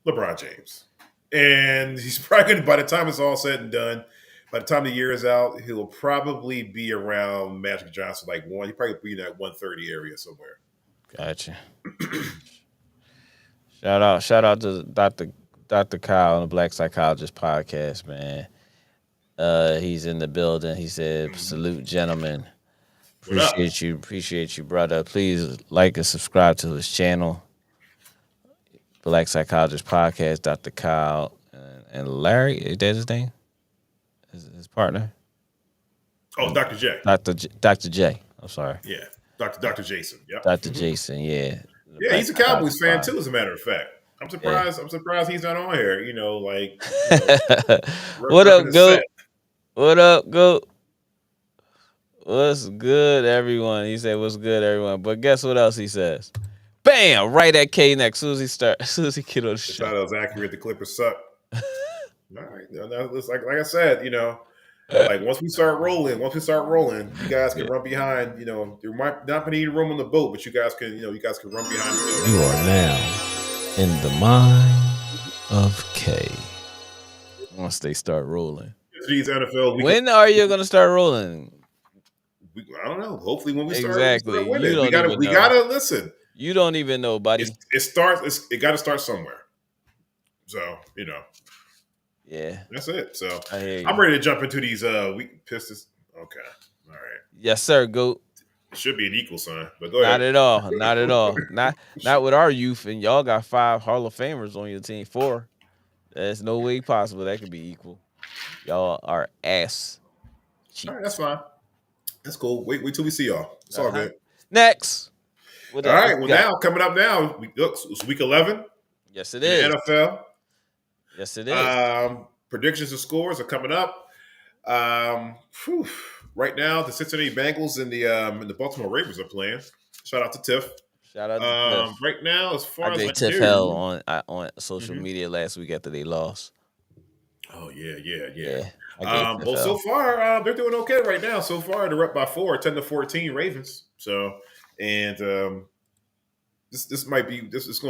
LeBron James. And he's probably going to, by the time it's all said and done, by the time the year is out, he'll probably be around Magic Johnson, like one. He'll probably be in that 130 area somewhere. Gotcha. Shout out to Dr. Kyle on the Black Psychologist podcast, man. He's in the building. He said, "Salute, gentlemen. Appreciate you, brother. Please like and subscribe to his channel, Black Psychologist Podcast." Dr. Kyle and Larry, is that his name? His partner? Oh, Dr. J. Dr. J. I'm sorry. Yeah, Dr. Jason. Yep. Dr. Jason, yeah. Yeah, he's a Cowboys fan too, as a matter of fact. I'm surprised. Yeah. I'm surprised he's not on here. What up, Goat? What up, Goat? What's good, everyone? He said, "What's good, everyone?" But guess what else he says? Bam! Right at K next. Soon as he get on the show. I thought it was accurate. The Clippers suck. All right, it's like I said, like once we start rolling, you guys can run behind. There might not be any room on the boat, but you guys can run behind the boat. You are now in the mind of K. Once they start rolling. These NFL. When are you gonna start rolling? I don't know. Hopefully, when we start winning, we gotta listen. You don't even know, buddy. It got to start somewhere. So yeah, that's it. So I'm ready to jump into these weak Pistons. Okay, all right. Yes, sir. Goat. It should be an equal sign, but go ahead. Not at all. Not with our youth, and y'all got 5 Hall of Famers on your team. 4. There's no way possible that could be equal. Y'all are ass cheeks. All right, that's fine. That's cool. Wait till we see y'all. It's all good. Next. All right. Well, now coming up now, it's week 11. Yes, it is. NFL. Yes, it is. Predictions and scores are coming up. Right now, the Cincinnati Bengals and the Baltimore Ravens are playing. Shout out to Tiff. Shout out to Tiff. Right now, as far as I gave Tiff hell on social media last week after they lost. Oh yeah. Well, so far they're doing okay right now. So far they're up by 4, 10-14 Ravens. So, and this is going to be it's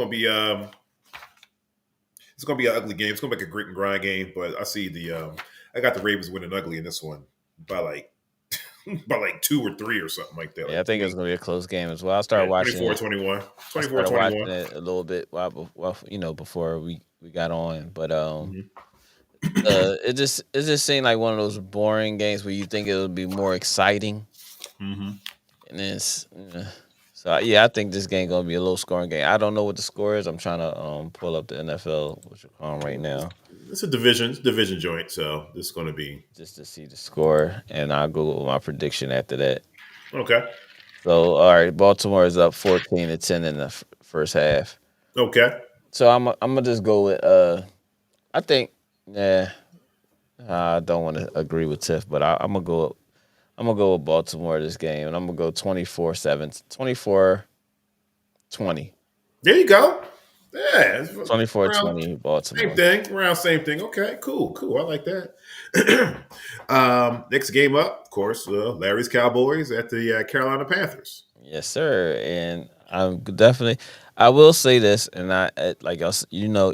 going to be an ugly game. It's going to be like a grit and grind game. But I see I got the Ravens winning ugly in this one by like 2 or 3 or something like that. Yeah, I think it's going to be a close game as well. I'll start watching 24-21. 24-21. Watching it a little bit before we got on, but it just seemed like one of those boring games where you think it'll be more exciting, and then I think this game gonna be a low scoring game. I don't know what the score is. I'm trying to pull up the NFL which right now. It's a division joint, so this is going to be just to see the score, and I'll go with my prediction after that. Okay. So all right, Baltimore is up 14-10 in the first half. Okay. So I'm gonna just go with I think. Yeah, I don't want to agree with Tiff, but I'm gonna go with Baltimore this game, and I'm gonna go 24-7, 24-20. There you go. Yeah, 24-20 Baltimore. Same thing. Okay, cool. I like that. Next game up, of course, Larry's Cowboys at the Carolina Panthers. Yes, sir. And I will say this, and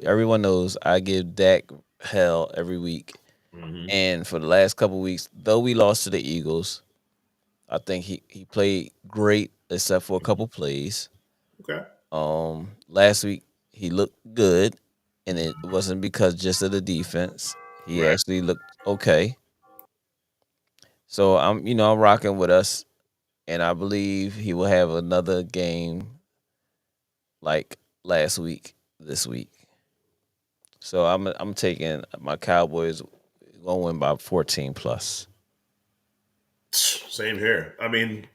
everyone knows I give Dak hell every week. And for the last couple of weeks, though we lost to the Eagles, I think he played great except for a couple plays. Okay. Last week he looked good, and it wasn't because just of the defense. He actually looked okay. So I'm rocking with us, and I believe he will have another game like last week this week. So I'm taking my Cowboys gonna win by 14 plus. Same here. I mean,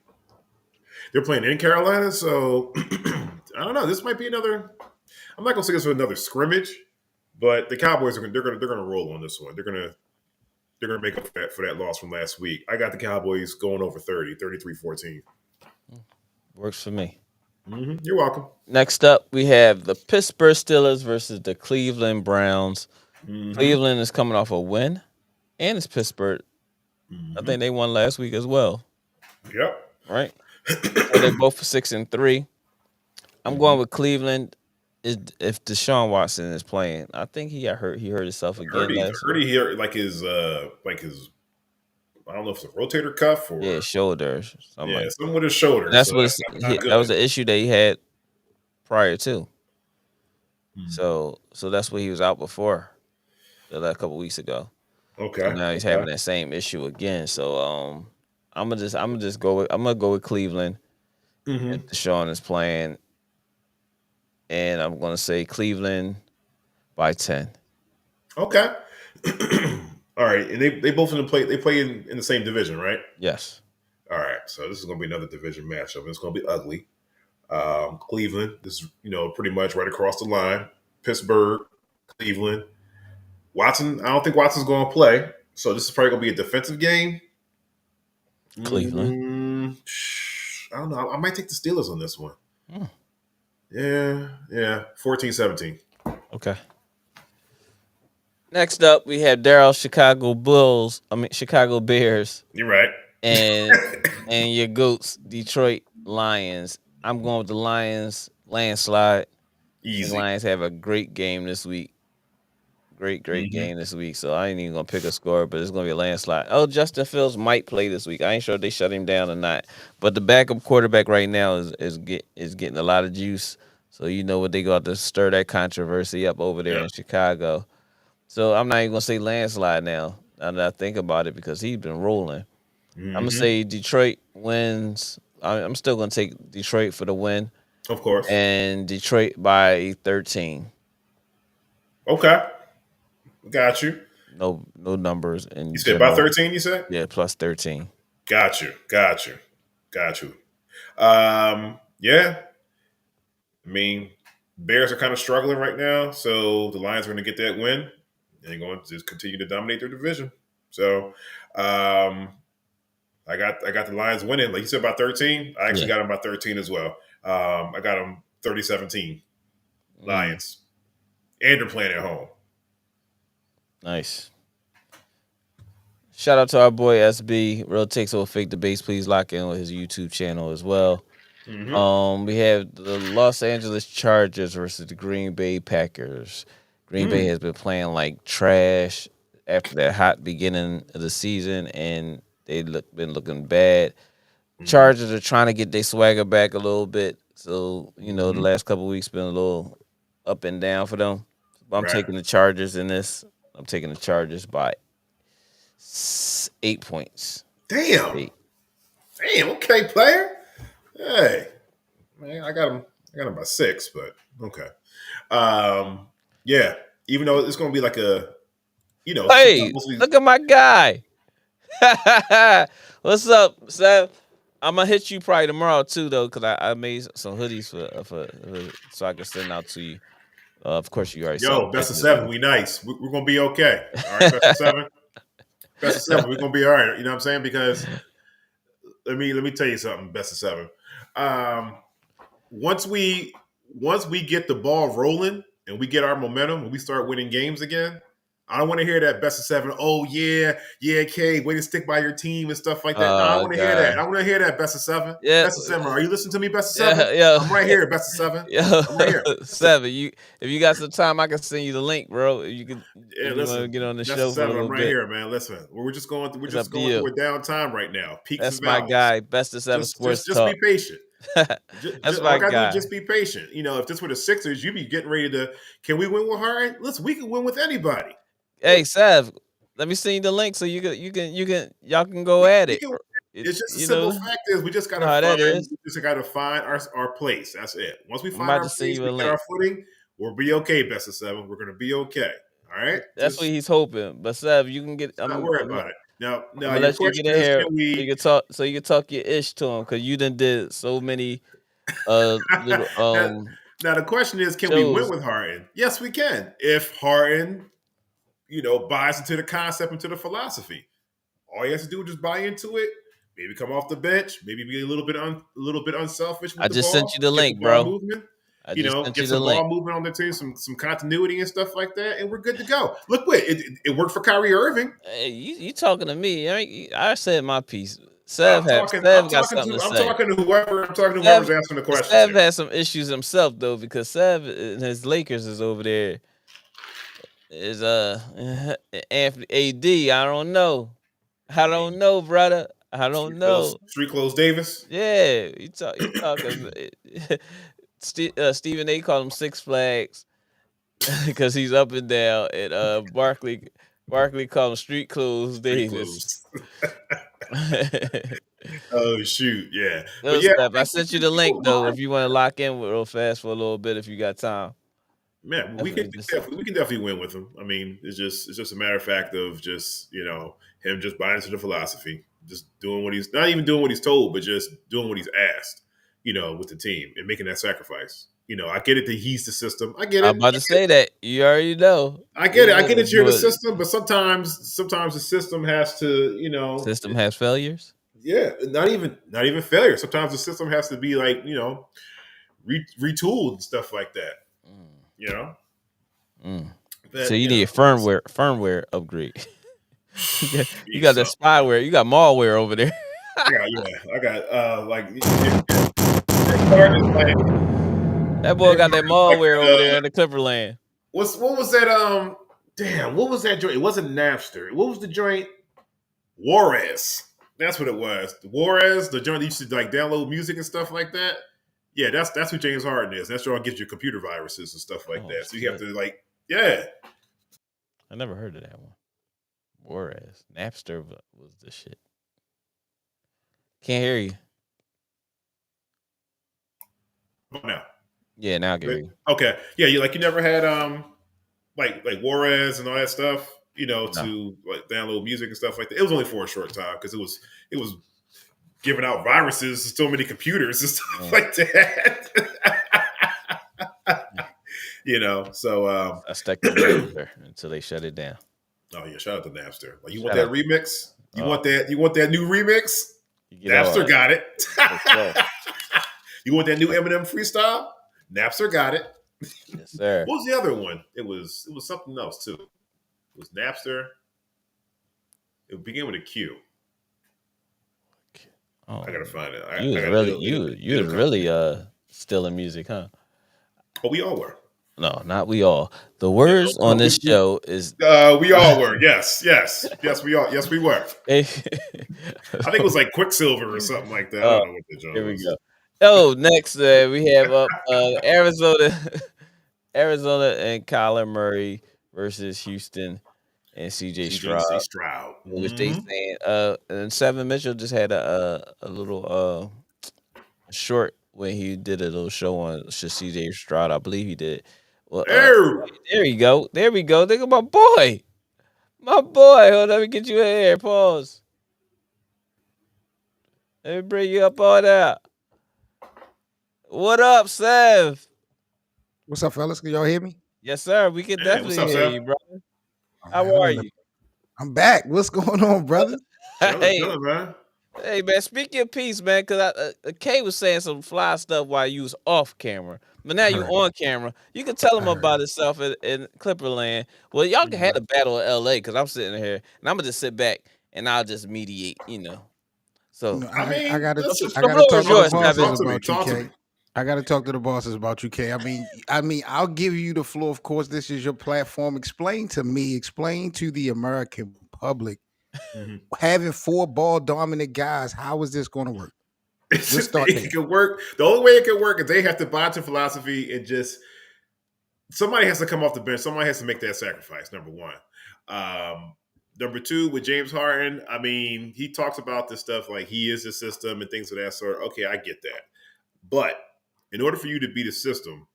they're playing in Carolina, so I don't know. This might be another. I'm not gonna say this was another scrimmage, but the Cowboys they're gonna roll on this one. They're gonna make up for that loss from last week. I got the Cowboys going over 33-14. Works for me. You're welcome. Next up, we have the Pittsburgh Steelers versus the Cleveland Browns. Cleveland is coming off a win, and it's Pittsburgh. I think they won last week as well. Yep. Right? So they're both 6-3. I'm going with Cleveland. If Deshaun Watson is playing, I think he got hurt. He hurt himself again last Heard year. he hurt like his I don't know if it's a rotator cuff or Shoulder. Something something with his shoulder. That's so what that's not good. that was the issue that he had prior to. So that's what he was out before a couple weeks ago. Okay. So now he's having that same issue again. So I'm gonna go with Cleveland. If Deshaun is playing, and I'm gonna say Cleveland by 10. Okay. All right, and they both play in the same division, right? Yes. All right, so this is going to be another division matchup. It's going to be ugly. Cleveland, this is pretty much right across the line. Pittsburgh, Cleveland. Watson, I don't think Watson's going to play, so this is probably going to be a defensive game. Cleveland. I don't know. I might take the Steelers on this one. Yeah, 14-17. Okay. Next up, we have Daryl Chicago Bears. You're right. And your goats, Detroit Lions. I'm going with the Lions landslide. Easy. The Lions have a great game this week. Great game this week. So I ain't even gonna pick a score, but it's gonna be a landslide. Oh, Justin Fields might play this week. I ain't sure if they shut him down or not. But the backup quarterback right now is getting a lot of juice. So you know what, they go out to stir that controversy up over there in Chicago. So I'm not even gonna say landslide now that I think about it, because he's been rolling. I'm gonna say Detroit wins. I'm still gonna take Detroit for the win. Of course. And Detroit by 13. Okay. Got you. No numbers. And you said by 13, you said? Yeah, plus 13. Got you. Yeah. I mean, Bears are kind of struggling right now, so the Lions are going to get that win. They're going to just continue to dominate their division. So, I got the Lions winning. Like you said, by 13. I actually got them by 13 as well. I got them 30-17. Lions. And they're playing at home. Nice. Shout out to our boy SB. Real Takes Over Fake Debates. Please lock in with his YouTube channel as well. We have the Los Angeles Chargers versus the Green Bay Packers. Green Bay has been playing like trash after that hot beginning of the season, and they've been looking bad. Chargers are trying to get their swagger back a little bit. So, the last couple of weeks been a little up and down for them. But I'm taking the Chargers in this. I'm taking the Chargers by 8 points. Damn. 8. Damn. Okay, player. Hey, man, I got them by 6, but okay. Yeah. Even though it's going to be like a, Hey, look at my guy. What's up, Seth? I'm gonna hit you probably tomorrow too, though, because I made some hoodies for so I can send out to you. Of course, you already saw. Best of 7. We nice. We're gonna be okay. All right, best of 7. Best of 7. We're gonna be all right. You know what I'm saying? Because let me tell you something. Best of 7. Once we get the ball rolling and we get our momentum and we start winning games again, I don't want to hear that best of 7. Oh yeah, K, way to stick by your team and stuff like that. No, I don't want to hear that. I want to hear that best of 7. Yeah. Best of 7. Are you listening to me? Best of 7. Yeah. I'm right here. Best of 7. Yeah. I'm right here. 7. If you got some time, I can send you the link, bro. You can. Listen, want to get on the best show of 7. for a little I'm right bit. here, man. Listen, we're just going through a down time right now. Peaks That's and valleys. my guy. Best of 7 sports just talk. be patient. That's my guy. Just be patient. If this were the Sixers, you'd be getting ready to. Can we win with Harden? Listen, we can win with anybody. Hey, Sav, let me send you the link so y'all can go at it. It's just a simple fact is we just gotta find our place. That's it. Once we find our place, we get our footing, we'll be okay. Best of 7. We're gonna be okay. All right. That's what he's hoping. But Sav, you can get. I'm not worried about it. Now, I'm gonna let you get in here so you can talk your ish to him, because you done did so many. Now the question is, can we win with Harden? Yes, we can. If Harden, buys into the concept, into the philosophy, all he has to do is just buy into it. maybe come off the bench, maybe be a little bit unselfish with I the just sent ball, you the get link, the ball bro. movement. I just sent Get you the some link. ball movement on the team, some continuity and stuff like that, and we're good to go. Look, it worked for Kyrie Irving. Hey, you talking to me? I said my piece. I'm Sev talking got something to say. to whoever. I'm talking to Sev, whoever's asking the questions Sev here. has some issues himself though, because Sev and his Lakers is over there. Is Anthony AD? I don't know. I don't know, brother. I don't know. Street clothes Davis. Yeah, you talking. Stephen A. called him Six Flags because he's up and down, and Barkley called him Street Clothes Street Davis. clothes. Oh shoot, yeah. But yeah, I sent you the link though. If you want to lock in real fast for a little bit, if you got time. Man, we can definitely win with him. I mean, it's just a matter of fact of just him just buying into the philosophy, just doing what he's not even doing what he's told, but just doing what he's asked, with the team and making that sacrifice. I get it that he's the system. I get it. I'm about to say that. You already know. I get it. I get it. You're the system, but sometimes the system has to, System has failures. Yeah, not even failure. Sometimes the system has to be like retooled and stuff like that. So you need a firmware upgrade. you got the spyware. You got malware over there. I got that boy got that malware over there in the Clipperland. What was that? Damn, what was that joint? It wasn't Napster. What was the joint? Juarez. That's what it was. The Juarez, the joint that used to download music and stuff like that. Yeah, that's who James Harden is. That's what gives you computer viruses and stuff like that. So you have to yeah. I never heard of that one. Juarez. Napster was the shit. Can't hear you. No. Yeah, now I can hear you. Okay. Yeah, you never had like Juarez and all that stuff, to download music and stuff like that. It was only for a short time because it was giving out viruses to so many computers and stuff like that. So I stuck to Napster until they shut it down. Oh yeah, shout out to Napster. You want that remix? You want that new remix? Napster got it. You want that new Eminem freestyle? Napster got it. Yes, sir. What was the other one? It was something else too. It was Napster. It began with a Q. Oh, I gotta find it. You was really stealing music, huh? Oh, we all were. No, not we all. The words on this show is we all were. Yes, we all. Yes, we were. I think it was like Quicksilver or something like that. I don't know what the genre was. Here we go. Oh, next we have up Arizona and Kyler Murray versus Houston and CJ Stroud. Which they saying and Seven Mitchell just had a little short when he did a little show on CJ Stroud. I believe he did. Well, there you go. There we go. Think of my boy. My boy. Hold on, let me get you in here. Pause. Let me bring you up on that. What up, Sev? What's up, fellas? Can y'all hear me? Yes, sir. We can definitely hear you, brother. How are you? I'm back. What's going on, brother? Hey, man, speak your piece, man, because Kay was saying some fly stuff while you was off camera. But now you on camera. You can tell him about himself in Clipperland. Well, y'all can have a battle in L.A. because I'm sitting here, and I'm going to just sit back, and I'll just mediate, So, I got to talk to the bosses about you, Kay. I got to talk to the bosses about you, Kay. I mean, I'll give you the floor. Of course, this is your platform. Explain to the American public, having 4 ball dominant guys, how is this going to work? It can work. The only way it can work is they have to buy into philosophy and just somebody has to come off the bench. Somebody has to make that sacrifice. Number one. Number two, with James Harden, I mean, he talks about this stuff like he is the system and things of that sort. Okay, I get that. But in order for you to be the system,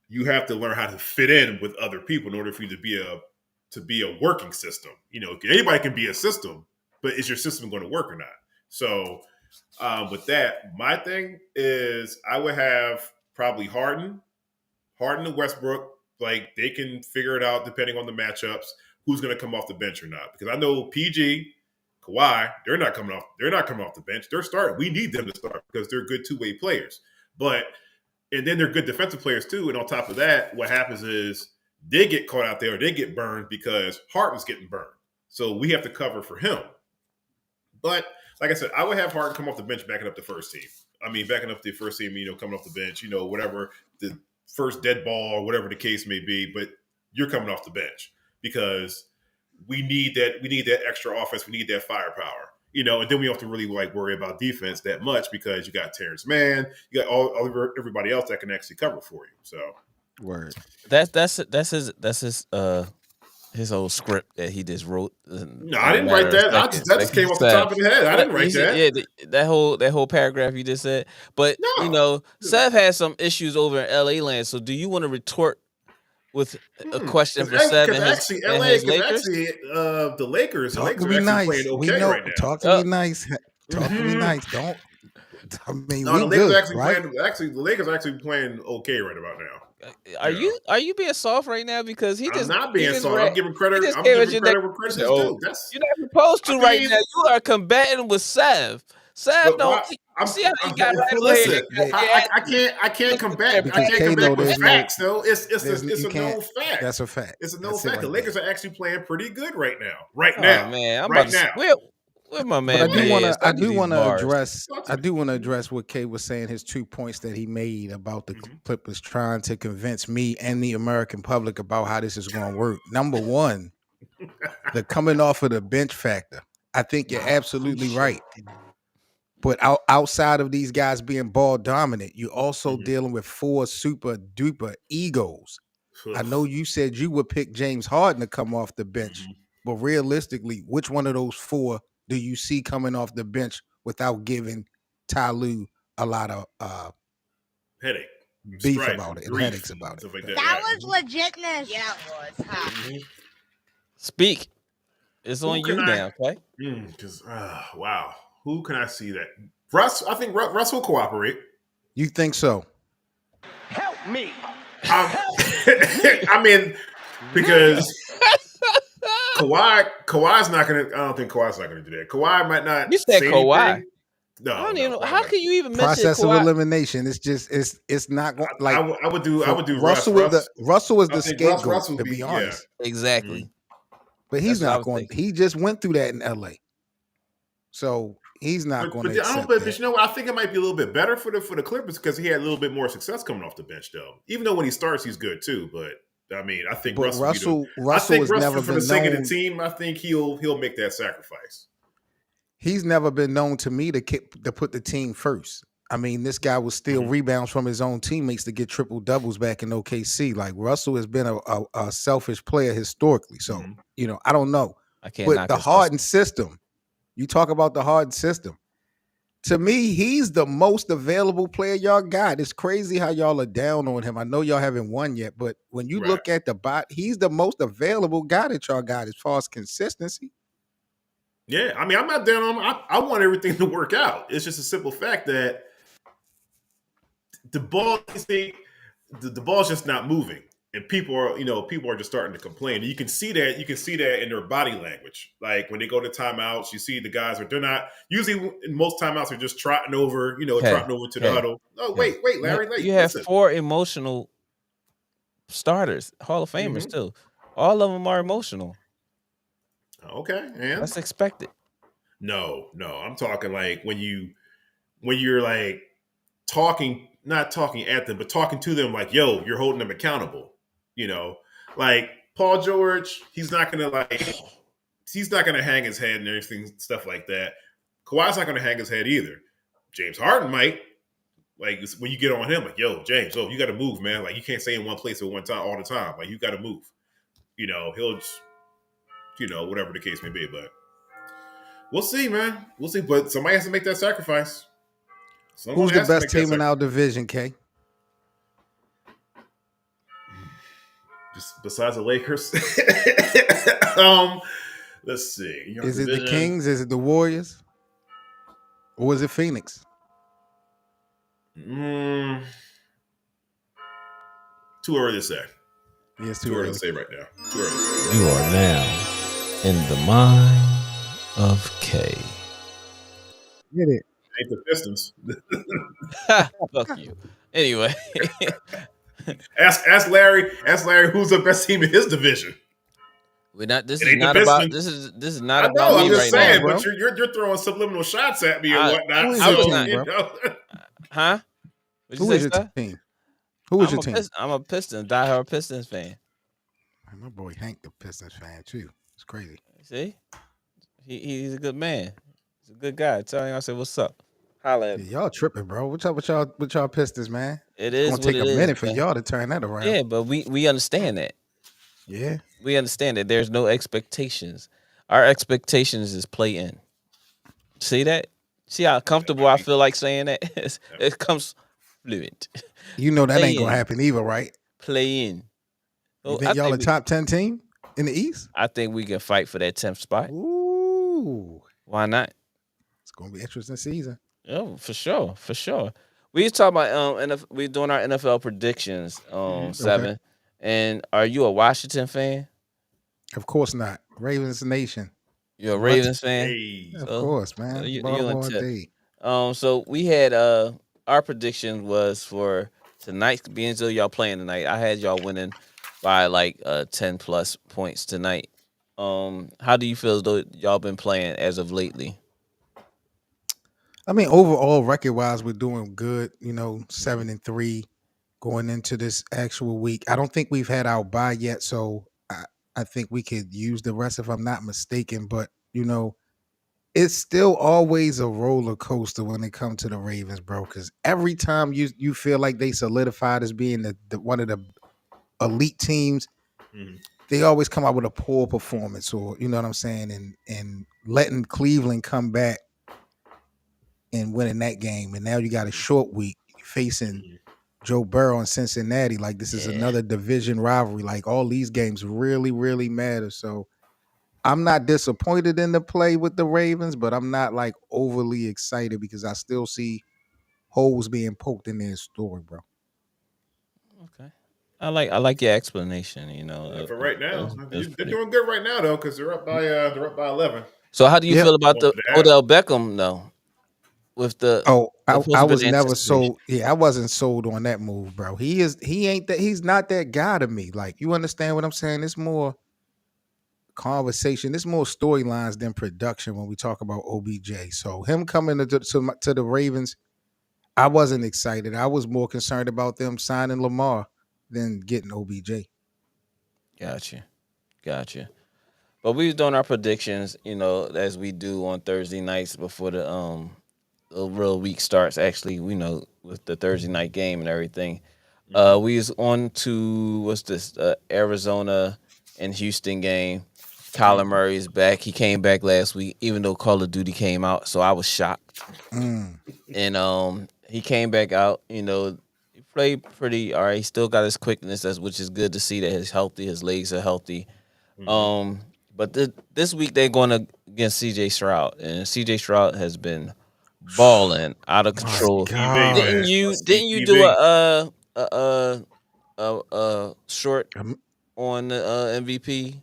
you have to learn how to fit in with other people in order for you to be a working system. Anybody can be a system, but is your system going to work or not? So with that, my thing is I would have probably Harden and Westbrook. Like they can figure it out depending on the matchups, who's going to come off the bench or not. Because I know PG Kawhi, they're not coming off the bench. They're starting. We need them to start because they're good two-way players. And then they're good defensive players too. And on top of that, what happens is they get caught out there or they get burned because Harden's getting burned. So we have to cover for him. But like I said, I would have Harden come off the bench backing up the first team. Backing up the first team, coming off the bench, whatever the first dead ball or whatever the case may be. But you're coming off the bench because we need that. We need that extra offense. We need that firepower. And then we don't have to really worry about defense that much because you got Terrence Mann, you got everybody else that can actually cover for you. So, word. That's his whole script that he just wrote. No, I didn't write that. That just came off the top of the head. I didn't write that. Yeah, that whole paragraph you just said. But Seth has some issues over in LA land. So do you want to retort with a question for Seth and his Lakers? The Lakers are actually nice. playing okay right now. Talk to me nice. Talk to me nice. Don't. The Lakers are actually playing okay right about now. Are you being soft right now? Because I'm not being soft. I'm giving credit. I'm giving credit where credit is due. You're not supposed to right now. You are combating with Sev. Sev don't see how he got right listen, I can't combat. I can't combat with facts. Though it's a known fact. That's a fact. It's a known fact. The Lakers are actually playing pretty good right now. Right oh, now, man, I'm right about to, now. Where my man? I do want to address what Kay was saying. His 2 points that he made about the Clippers trying to convince me and the American public about how this is going to work. Number one, the coming off of the bench factor. I think you're absolutely right. But outside of these guys being ball dominant, you're also dealing with 4 super duper egos. I know you said you would pick James Harden to come off the bench, but realistically, which one of those 4 do you see coming off the bench without giving Ty Lue a lot of headache, beef about it, and headaches about it? Like that was legitness. Yeah, it was. Speak. It's on you now, okay? Because wow, who can I see that? Russ. I think Russ will cooperate. You think so? Help me. Because Kawhi's not gonna. I don't think Kawhi's not gonna do that. Kawhi might not. You said Kawhi. Anything. No, I don't even know. How can you even mention process Kawhi? of elimination? It's just it's not going like I would do Russell. Russell was the scapegoat, to be honest. Yeah. Exactly. But he's not going. He just went through that in LA, so he's not going to accept that. But you know what? I think it might be a little bit better for the Clippers because he had a little bit more success coming off the bench, though. Even though when he starts, he's good too. But I think Russell has never for the sake of the team. I think he'll make that sacrifice. He's never been known to me to put the team first. I mean, this guy will steal rebounds from his own teammates to get triple doubles back in OKC. Like Russell has been a selfish player historically. So, I don't know. But the Harden system, you talk about the Harden system. To me, he's the most available player y'all got. It's crazy how y'all are down on him. I know y'all haven't won yet, but when you look at he's the most available guy that y'all got as far as consistency. Yeah, I mean, I'm not down on him. I want everything to work out. It's just a simple fact that the ball ball's just not moving, and people are just starting to complain. And you can see that in their body language. Like when they go to timeouts, you see the guys they're not usually in most timeouts are just trotting over, trotting over to the huddle. Oh, wait, Larry, you have 4 emotional starters, Hall of Famers too. All of them are emotional. Okay, and that's expected. No, I'm talking like when you're like not talking at them, but talking to them like, yo, you're holding them accountable. Like Paul George, he's not gonna hang his head and everything, stuff like that. Kawhi's not gonna hang his head either. James Harden might. Like when you get on him, like, yo, James, you got to move, man. Like you can't stay in one place at one time all the time. Like you got to move. He'll just, whatever the case may be. But we'll see, man. We'll see. But somebody has to make that sacrifice. Who's the best team in our division, Kay? Just besides the Lakers. Let's see. Is it the Kings? Is it the Warriors? Or is it Phoenix? Too early to say. Yes, too early to say right now. Too early to say. You are now in the mind of K. Get it. Ain't the Pistons. Fuck you. Anyway. Ask Larry. Ask Larry who's the best team in his division. We're not. This It is ain't the not about. Pistons. This is not I about know. me I'm just right saying, now. but you're throwing subliminal shots at me and whatnot. Who is So your team, you bro? know. Huh? What'd you Who say, is your sir? team? Who is your team? I'm a Pistons, diehard Pistons fan. My boy Hank, the Pistons fan too. It's crazy. See, he's a good man. He's a good guy. Tell him I said what's up. Holla at me. Yeah, y'all tripping, bro. What's up with y'all Pistons, man? It It's is gonna what take it a is, minute for man. y'all to turn that around. Yeah, but we understand that. Yeah. We understand that there's no expectations. Our expectations is play in. See that? See how comfortable I feel like saying that? It comes fluent. You know that Play ain't gonna in. happen either, right? Play in. You So think y'all a top 10 team in the East? I think we can fight for that 10th spot. Ooh. Why not? It's gonna be an interesting season. Oh, for sure, for sure. We was talking about we doing our NFL predictions 7. And are you a Washington fan? Of course not. Ravens Nation. You're a What? Ravens fan? Hey. Of course, man. you Baltimore and Tip. D. So we had our prediction was for tonight, being though y'all playing tonight. I had y'all winning by like 10 plus points tonight. How do you feel as though y'all been playing as of lately? I mean, overall, record wise, we're doing good. 7-3 going into this actual week. I don't think we've had our bye yet, so I think we could use the rest if I'm not mistaken. But it's still always a roller coaster when it comes to the Ravens, bro. Because every time you feel like they solidified as being the one of the elite teams, they always come out with a poor performance, or you know what I'm saying, and letting Cleveland come back and winning that game. And now you got a short week facing Joe Burrow in Cincinnati. Like this is another division rivalry. Like all these games really, really matter. So I'm not disappointed in the play with the Ravens, but I'm not like overly excited because I still see holes being poked in their story, bro. Okay. I like your explanation, For right now, they're doing good right now though, because they're up by 11. So how do you feel about the Odell Beckham though? With the I was never sold. Yeah, I wasn't sold on that move, bro. He's not that guy to me. Like, you understand what I'm saying? It's more conversation. It's more storylines than production when we talk about OBJ. So him coming to the Ravens, I wasn't excited. I was more concerned about them signing Lamar than getting OBJ. Gotcha. But we was doing our predictions, as we do on Thursday nights before the real week starts. Actually, with the Thursday night game and everything. We was on to what's this? Arizona and Houston game. Kyler Murray's back. He came back last week, even though Call of Duty came out, so I was shocked. And he came back out. He played pretty all right. He still got his quickness, which is good to see that he's healthy. His legs are healthy. But this week they're going against CJ Stroud, and CJ Stroud has been balling out of control. Didn't you do a short on the MVP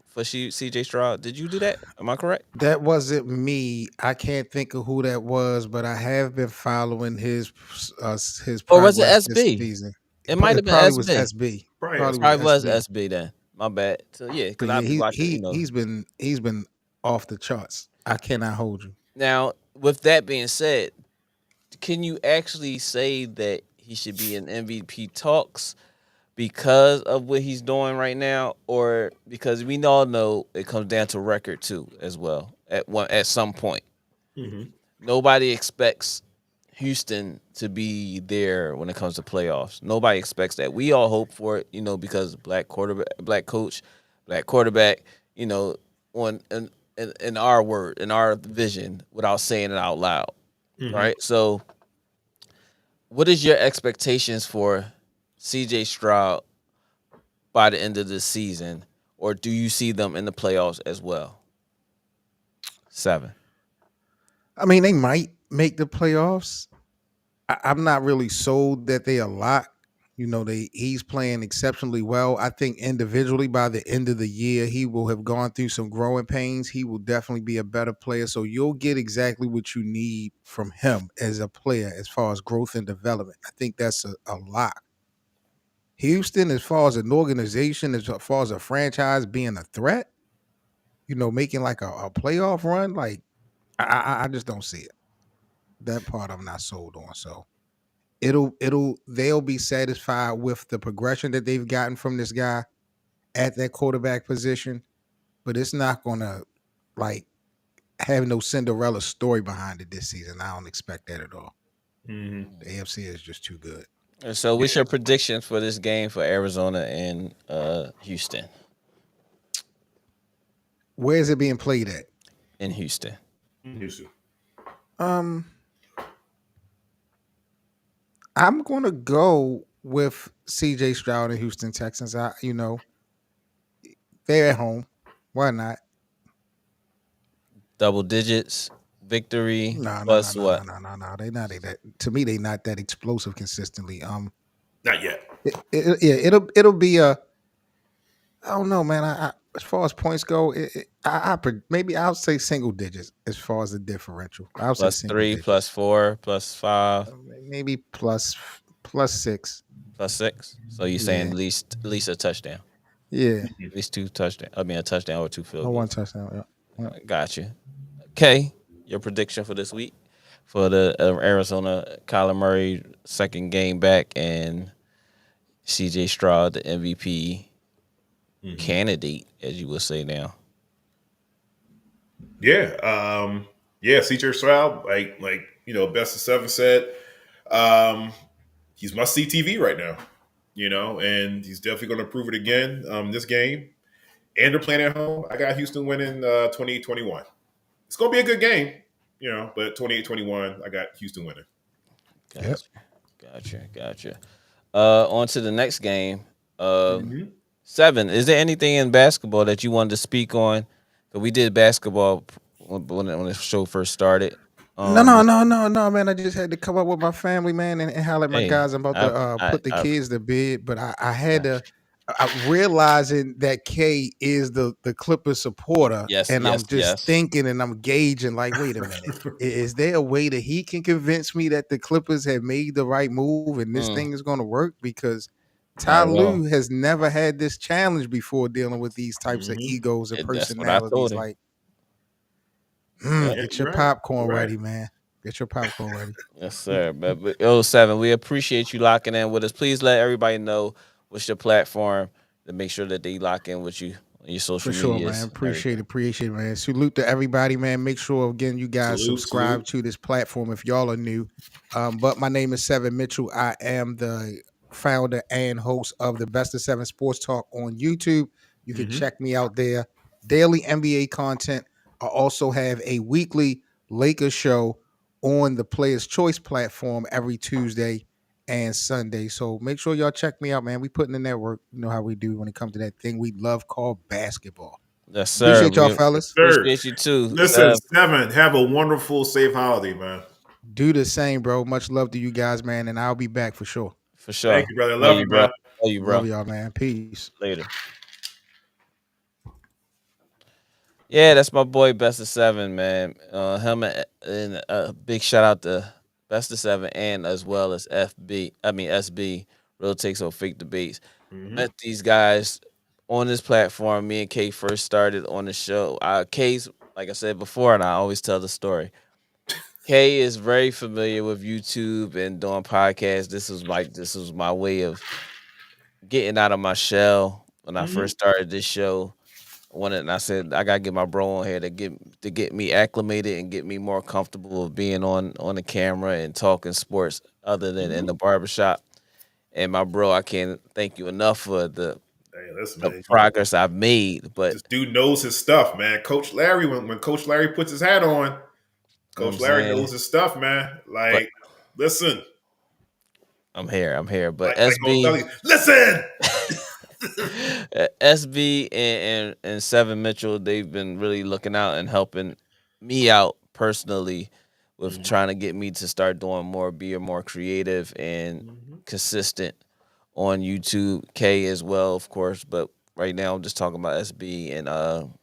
for CJ Stroud? Did you do that? Am I correct? That wasn't me. I can't think of who that was, but I have been following his progress. Or was it SB? This season. It might have been probably SB. Was SB. Probably was SB then. My bad. So yeah, because I've been watching. He's been off the charts. I cannot hold you. Now, with that being said, can you actually say that he should be in MVP talks because of what he's doing right now, or because we all know it comes down to record too as well at some point. Nobody expects Houston to be there when it comes to playoffs. Nobody expects that. We all hope for it, because black quarterback, black coach, black quarterback, on in our word, in our vision, without saying it out loud. Right? So what is your expectations for CJ Stroud by the end of the season, or do you see them in the playoffs as well? 7. I mean, they might make the playoffs. I'm not really sold that they a lot, He's playing exceptionally well. I think individually by the end of the year, he will have gone through some growing pains. He will definitely be a better player. So you'll get exactly what you need from him as a player as far as growth and development. I think that's a lot. Houston, as far as an organization, as far as a franchise being a threat, making like a playoff run, like I just don't see it. That part I'm not sold on. So they'll be satisfied with the progression that they've gotten from this guy at that quarterback position, but it's not gonna like have no Cinderella story behind it this season. I don't expect that at all. Mm-hmm. The AFC is just too good. And so, what's your prediction for this game for Arizona and Houston? Where is it being played at? In Houston. Houston. I'm gonna go with CJ Stroud and Houston Texans. They're at home. Why not? Double digits victory No. what? No. They not that. To me, they not that explosive consistently. Not yet. It'll be a. I don't know, man. I as far as points go, maybe I'll say single digits as far as the differential. I'll say Plus 3, digits. plus 4, plus 5. Maybe plus 6. Plus 6. So you're saying at least a touchdown. Yeah. At least 2 touchdowns. I mean, a touchdown or 2 field goals. 1 touchdown. Yeah. Gotcha. Okay, your prediction for this week for the Arizona Kyler Murray second game back and CJ Stroud the MVP candidate, as you would say now. Yeah. CJ Stroud, like Best of 7 said, he's must see TV right now. And he's definitely going to prove it again this game. And they're playing at home. I got Houston winning 28-21. It's going to be a good game, but 28-21, I got Houston winning. Gotcha. On to the next game. 7. Is there anything in basketball that you wanted to speak on? Because we did basketball when the show first started. No, man. I just had to come up with my family, man, and highlight my guys. I'm about to put the kids to bed, but I had to. Realizing that K is the Clippers supporter, I'm just thinking and I'm gauging, like, wait a minute, is there a way that he can convince me that the Clippers have made the right move and this thing is going to work? Because Ty Lue has never had this challenge before dealing with these types of egos and personalities. Like, get your popcorn ready, man. Get your popcorn ready. Yes, sir. But 7, we appreciate you locking in with us. Please let everybody know what's your platform to make sure that they lock in with you on your social media. For sure, man. Appreciate it, man. Salute to everybody, man. Make sure, again, you guys subscribe to this platform if y'all are new. But my name is Seven Mitchell. I am the founder and host of the Best of 7 Sports Talk on YouTube. You can check me out there. Daily NBA content. I also have a weekly Lakers show on the Players Choice platform every Tuesday and Sunday. So make sure y'all check me out, man. We putting in that work. You know how we do when it comes to that thing we love called basketball. Yes, sir. Appreciate y'all, fellas. Appreciate you too. Listen, 7, have a wonderful, safe holiday, man. Do the same, bro. Much love to you guys, man, and I'll be back for sure. For sure. Thank you, brother. Love you, bro. Love you, bro. Love y'all, man. Peace. Later. Yeah, that's my boy Best of 7, man. Him and a big shout out to Best of 7 and as well as SB, Real Takes or Fake Debates. Met these guys on this platform. Me and Kay first started on the show. Kay's, like I said before, and I always tell the story. Kay is very familiar with YouTube and doing podcasts. This was my way of getting out of my shell when I first started this show. And I said I gotta get my bro on here to get me acclimated and get me more comfortable with being on the camera and talking sports other than in the barbershop. And my bro, I can't thank you enough for the progress I've made. But this dude knows his stuff, man. Coach Larry, when Coach Larry puts his hat on, Coach Larry knows his stuff, man. Like, listen. I'm here. But SB, listen. SB and 7 Mitchell, they've been really looking out and helping me out personally with trying to get me to start doing more, be more creative and consistent on YouTube. K as well, of course, but right now I'm just talking about SB and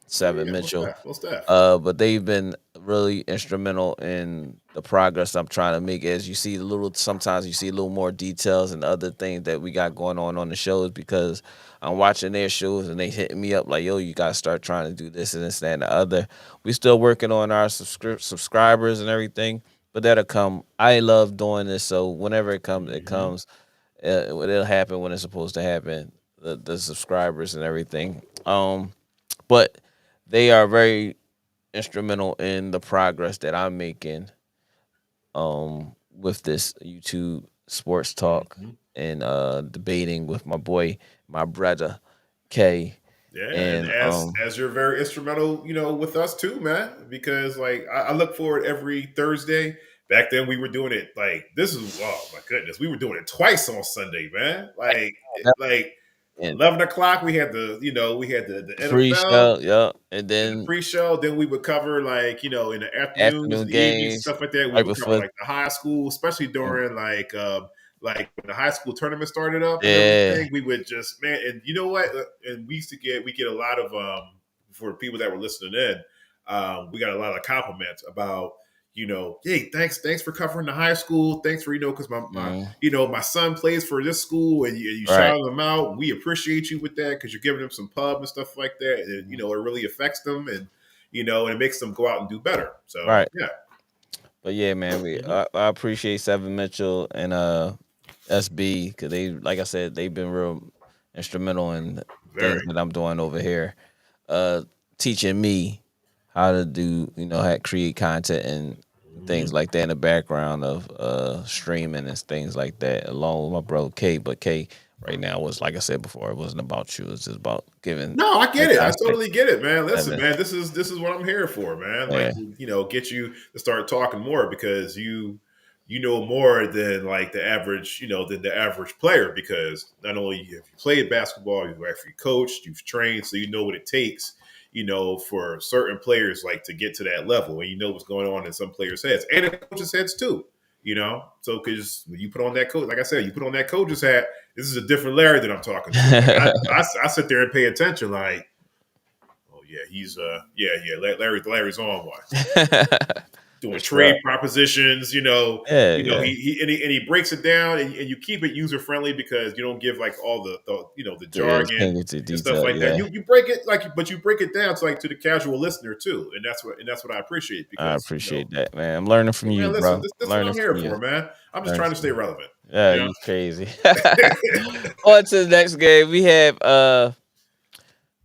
Seven Mitchell. What's that? But they've been really instrumental in the progress I'm trying to make. As you see, sometimes you see a little more details and other things that we got going on the shows, because I'm watching their shows and they hitting me up like, yo, you gotta start trying to do this and this, that, and the other. We still working on our subscribers and everything, but that'll come. I love doing this, so whenever it comes, it comes. It'll happen when it's supposed to happen. The subscribers and everything. But they are very instrumental in the progress that I'm making with this YouTube sports talk and debating with my brother K. Yeah, and as you're very instrumental, with us too, man. Because like I look forward every Thursday. Back then we were doing it like this is my goodness, we were doing it twice on Sunday, man. Like 11:00 we had the NFL pre-show, yeah, and then the pre-show. Then we would cover in the afternoons, the evenings, stuff like that. We would cover like the high school, especially during like when the high school tournament started up and everything. We would just and you know what? And we get a lot of for people that were listening in, we got a lot of compliments about. Hey, thanks for covering the high school. Thanks for because my son plays for this school and you shout them out. We appreciate you with that because you're giving them some pub and stuff like that, and it really affects them and and it makes them go out and do better. So yeah. But yeah, man, I appreciate Seven Mitchell and SB because they, like I said, they've been real instrumental in things that I'm doing over here, teaching me how to do how to create content and things like that in the background of streaming and things like that, along with my brother K. But K right now was, like I said before, it wasn't about you. It's just about giving. No, I get it. I totally get it, man. Listen, man, this is what I'm here for, man. Like, get you to start talking more because you know more than like the average, than the average player, because not only have you played basketball, you've actually coached, you've trained, so you know what it takes. For certain players, like to get to that level, and what's going on in some players' heads and the coaches' heads too. So because when you put on that coach, like I said, you put on that coach's hat, this is a different Larry that I'm talking to. I sit there and pay attention, like, oh yeah, he's Larry's on one. Doing trade propositions, he breaks it down and you keep it user friendly because you don't give like all the jargon and stuff like that. You break it but you break it down to the casual listener too, and that's what I appreciate. Because I appreciate that, man. I'm learning from you, bro. This is what I'm here for, man. I'm just trying to stay relevant. Yeah, you crazy. On to the next game, we have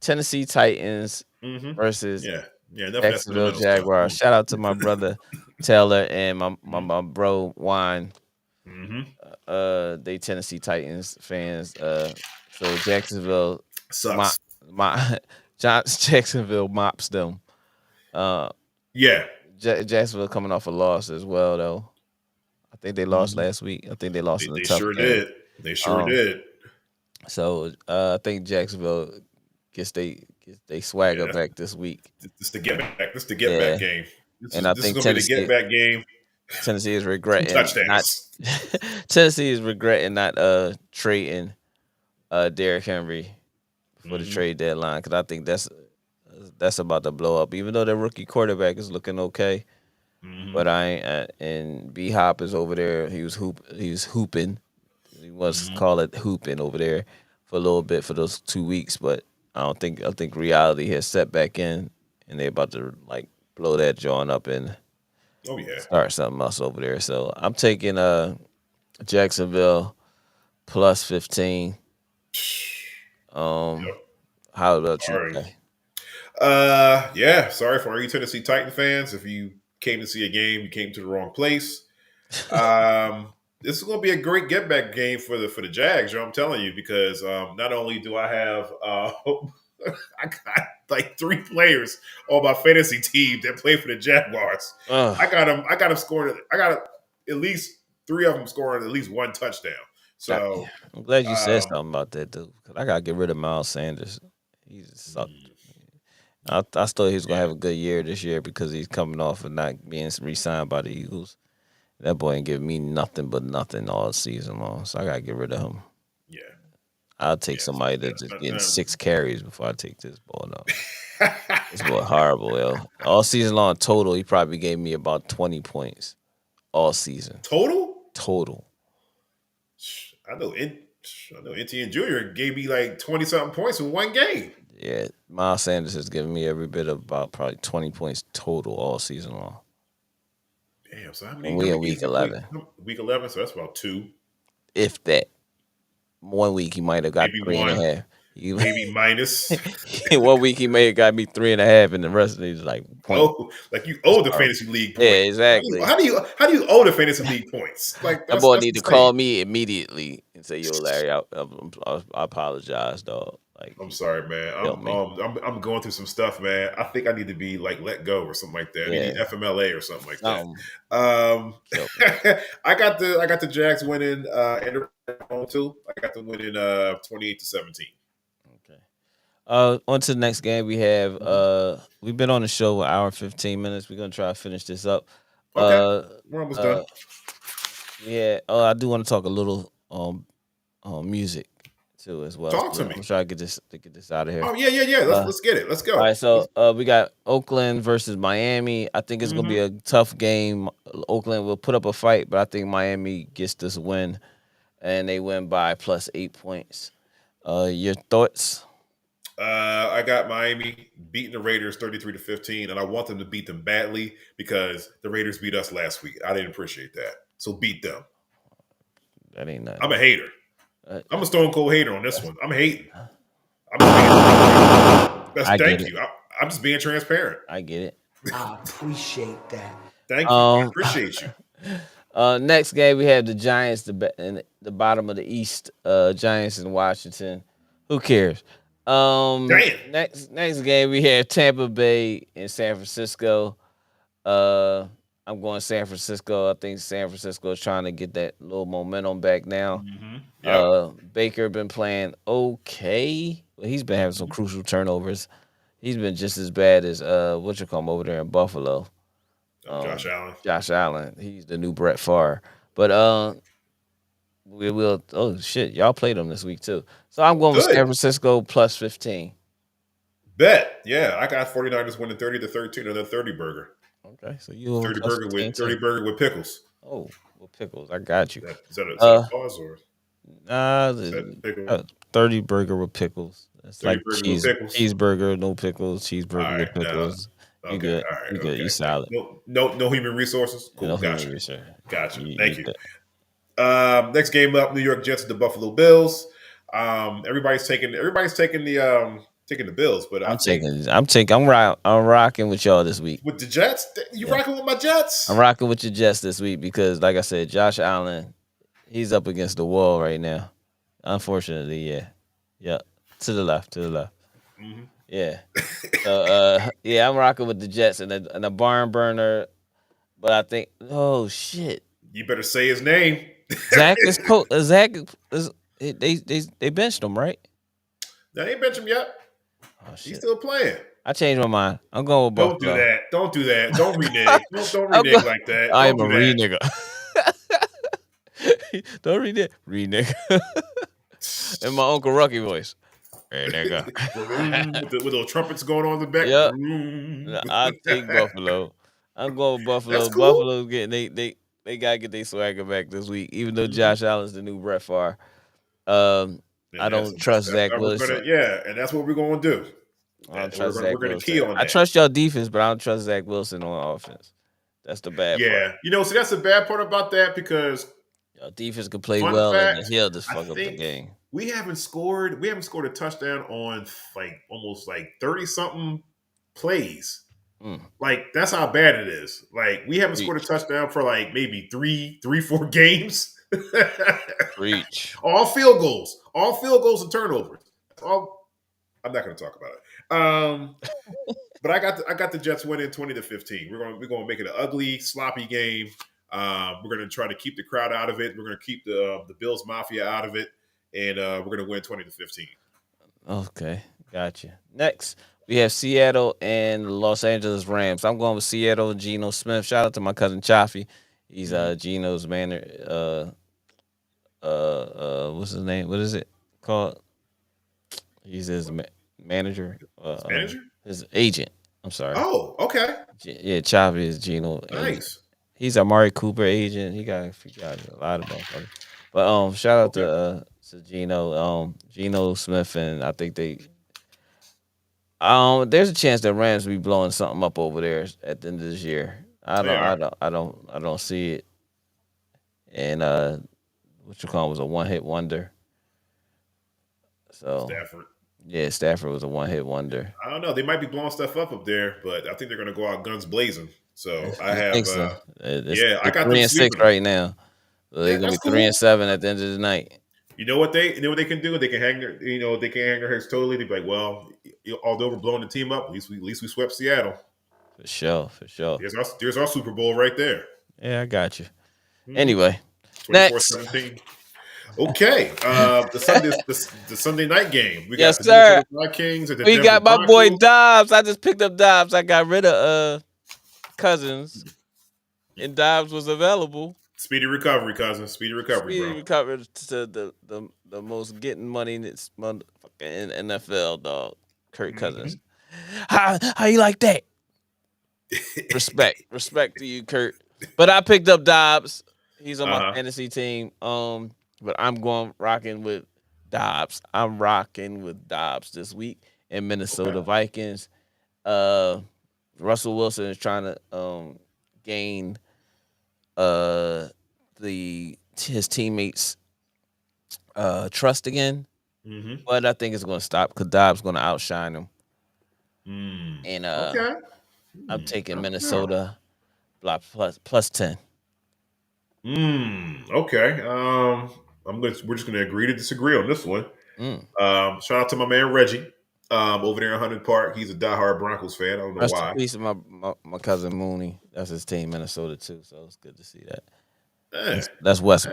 Tennessee Titans versus Jacksonville Jaguars. Shout out to my brother Taylor and my bro Juan. They Tennessee Titans fans. So Jacksonville sucks. Jacksonville mops them. Jacksonville coming off a loss as well, though. I think they lost last week. I think they lost in a tough game. They sure did. So I think Jacksonville gets they swagger back this week. This is the get back. This is the get back game. I think Tennessee, the get back game. Tennessee is regretting touchdowns. Tennessee is regretting not trading Derrick Henry for the trade deadline, because I think that's about to blow up. Even though their rookie quarterback is looking okay, but and B Hop is over there. He was hooping. He was call it hooping over there for a little bit for those 2 weeks, but I think reality has set back in, and they're about to like blow that joint up and start something else over there. So I'm taking Jacksonville plus 15. How about you? Sorry for all you Tennessee Titan fans. If you came to see a game, you came to the wrong place. This is going to be a great get back game for the Jags. I'm telling you, because not only do I have I got like 3 players on my fantasy team that play for the Jaguars. I got them scoring. I got at least 3 of them scoring at least 1 touchdown. So I'm glad you said something about that, dude. Cause I gotta get rid of Miles Sanders. He just sucked. I thought he was gonna have a good year this year because he's coming off of not being re-signed by the Eagles. That boy ain't giving me nothing but nothing all season long, so I gotta get rid of him. Yeah, I'll take somebody that's just getting 6 carries before I take this ball. No, this boy horrible, yo. All season long total, he probably gave me about 20 points all season. Total. I know NTN Jr. gave me like 20-something points in one game. Yeah, Miles Sanders has given me every bit of about probably 20 points total all season long. Damn, so how many? And we in week 11. Week 11, so that's about 2. If that. 1 week he might have got maybe 3.5. Maybe minus. 1 week he may have got me 3.5, and the rest of it is like point. Oh, like you owe the fantasy league points. Yeah, exactly. How do you owe the fantasy league points? Like that boy need to call me immediately and say, "Yo, Larry, I apologize, dog." Like, I'm sorry, man. I'm going through some stuff, man. I think I need to be like let go or something like that. Yeah. I need FMLA or something like that. I got the Jags winning in the too. I got them winning 28-17. On to the next game. We have we've been on the show an hour and 15 minutes. We're gonna try to finish this up. Okay. We're almost done. Yeah. I do want to talk a little music too as well. Talk to me. I'm trying to get this out of here. Oh yeah. Let's get it. Let's go. All right, so we got Oakland versus Miami. I think it's gonna be a tough game. Oakland will put up a fight, but I think Miami gets this win, and they win by plus 8 points. Your thoughts? I got Miami beating the Raiders 33-15, and I want them to beat them badly because the Raiders beat us last week. I didn't appreciate that, so beat them. That ain't nothing. I'm a hater. I'm a stone cold hater on this one. I'm hating. Thank you. I'm just being transparent. I get it. I appreciate that. Thank you. I appreciate you. Next game we have the Giants in the bottom of the East. Giants in Washington. Who cares? Damn. Next game we have Tampa Bay and San Francisco. I'm going San Francisco. I think San Francisco is trying to get that little momentum back now. Yep. Baker been playing okay. He's been having some crucial turnovers. He's been just as bad as over there in Buffalo. Josh Allen. He's the new Brett Favre. But we will. Oh shit, y'all played them this week too. So I'm going with San Francisco plus 15. Bet. Yeah, I got 49ers winning 30-13 on that 30 burger. Okay, so you 30 burger with pickles. Oh, with pickles. I got you. Is that a pause or? 30 burger with pickles. It's like cheeseburger, no pickles. Cheeseburger with pickles. You good? All right, you good? You solid? No human resources. Cool. No Gotcha. Gotcha. Thank you. Next game up: New York Jets at the Buffalo Bills. Everybody's taking the Bills, but I'm rocking with y'all this week. With the Jets? You rocking with my Jets? I'm rocking with your Jets this week because, like I said, Josh Allen, he's up against the wall right now. Unfortunately, yeah. To the left. Mm-hmm. Yeah. So, I'm rocking with the Jets and a barn burner, but I think, oh shit, you better say his name. Zach is cool. Zach is they benched him, right? They ain't benched him yet. Oh, shit. He's still playing. I changed my mind. I'm going with Buffalo. Don't do that. Don't renege. don't renege like that. I am a renegger. Don't renege. In my Uncle Rucky voice. Renegger. with little trumpets going on in the back. Yep. I take Buffalo. I'm going with Buffalo. That's cool. Buffalo's getting they gotta get their swagger back this week, even though Josh Allen's the new Brett Favre. I don't trust Zach Wilson. And that's what we're going to do. I don't trust Zach Wilson. We're going to key on that. I trust y'all defense, but I don't trust Zach Wilson on offense. That's the bad part. Yeah. See, that's the bad part about that because y'all defense can play well and he'll just fuck up the game. We haven't scored a touchdown on almost 30-something plays. Like, that's how bad it is. Like, we haven't scored a touchdown for maybe 4 games. Reach. All field goals and turnovers. I'm not going to talk about it. But I got the Jets winning 20-15. We're going to make it an ugly, sloppy game. We're going to try to keep the crowd out of it. We're going to keep the Bills Mafia out of it, and we're going to win 20-15. Okay, gotcha. Next, we have Seattle and Los Angeles Rams. I'm going with Seattle and Geno Smith. Shout out to my cousin Chaffee. He's Geno's man. What's his name? What is it called? He's his manager. Manager? His agent. I'm sorry. Oh, okay. Yeah, Chavi is Gino. Nice. He's Amari Cooper agent. He got a lot of motherfuckers. But shout out to Gino. Gino Smith, and I think they there's a chance that Rams will be blowing something up over there at the end of this year. I don't see it. And what you call was a one-hit wonder. So Stafford. Yeah, Stafford was a one-hit wonder. I don't know. They might be blowing stuff up there, but I think they're going to go out guns blazing. So I have, so. I got 3-6 right now. So they're gonna be cool. 3-7 at the end of the night. You know what they can do? They can hang their, they can hang their heads totally. They'd be like, well, although we're blowing the team up, at least we swept Seattle. For sure. There's our Super Bowl right there. Yeah, I got you. Anyway, next. Okay, the Sunday night game. We got sir. Kings and we got my boy Dobbs. I just picked up Dobbs. I got rid of Cousins, and Dobbs was available. Speedy recovery, cousin. Speedy recovery, bro. Recovery to the most getting money in this motherfucking NFL, dog. Kirk Cousins. How you like that? Respect to you, Kurt. But I picked up Dobbs. He's on my fantasy team. But I'm rocking with Dobbs. I'm rocking with Dobbs this week in Minnesota Vikings. Russell Wilson is trying to gain his teammates' trust again. But I think it's going to stop because Dobbs going to outshine him. And I'm taking Minnesota plus 10. Okay. We're just gonna agree to disagree on this one. Shout out to my man Reggie over there in Huntington Park. He's a diehard Broncos fan. I don't know why. Rest in peace, my cousin Mooney. That's his team, Minnesota too. So it's good to see that. That's Wes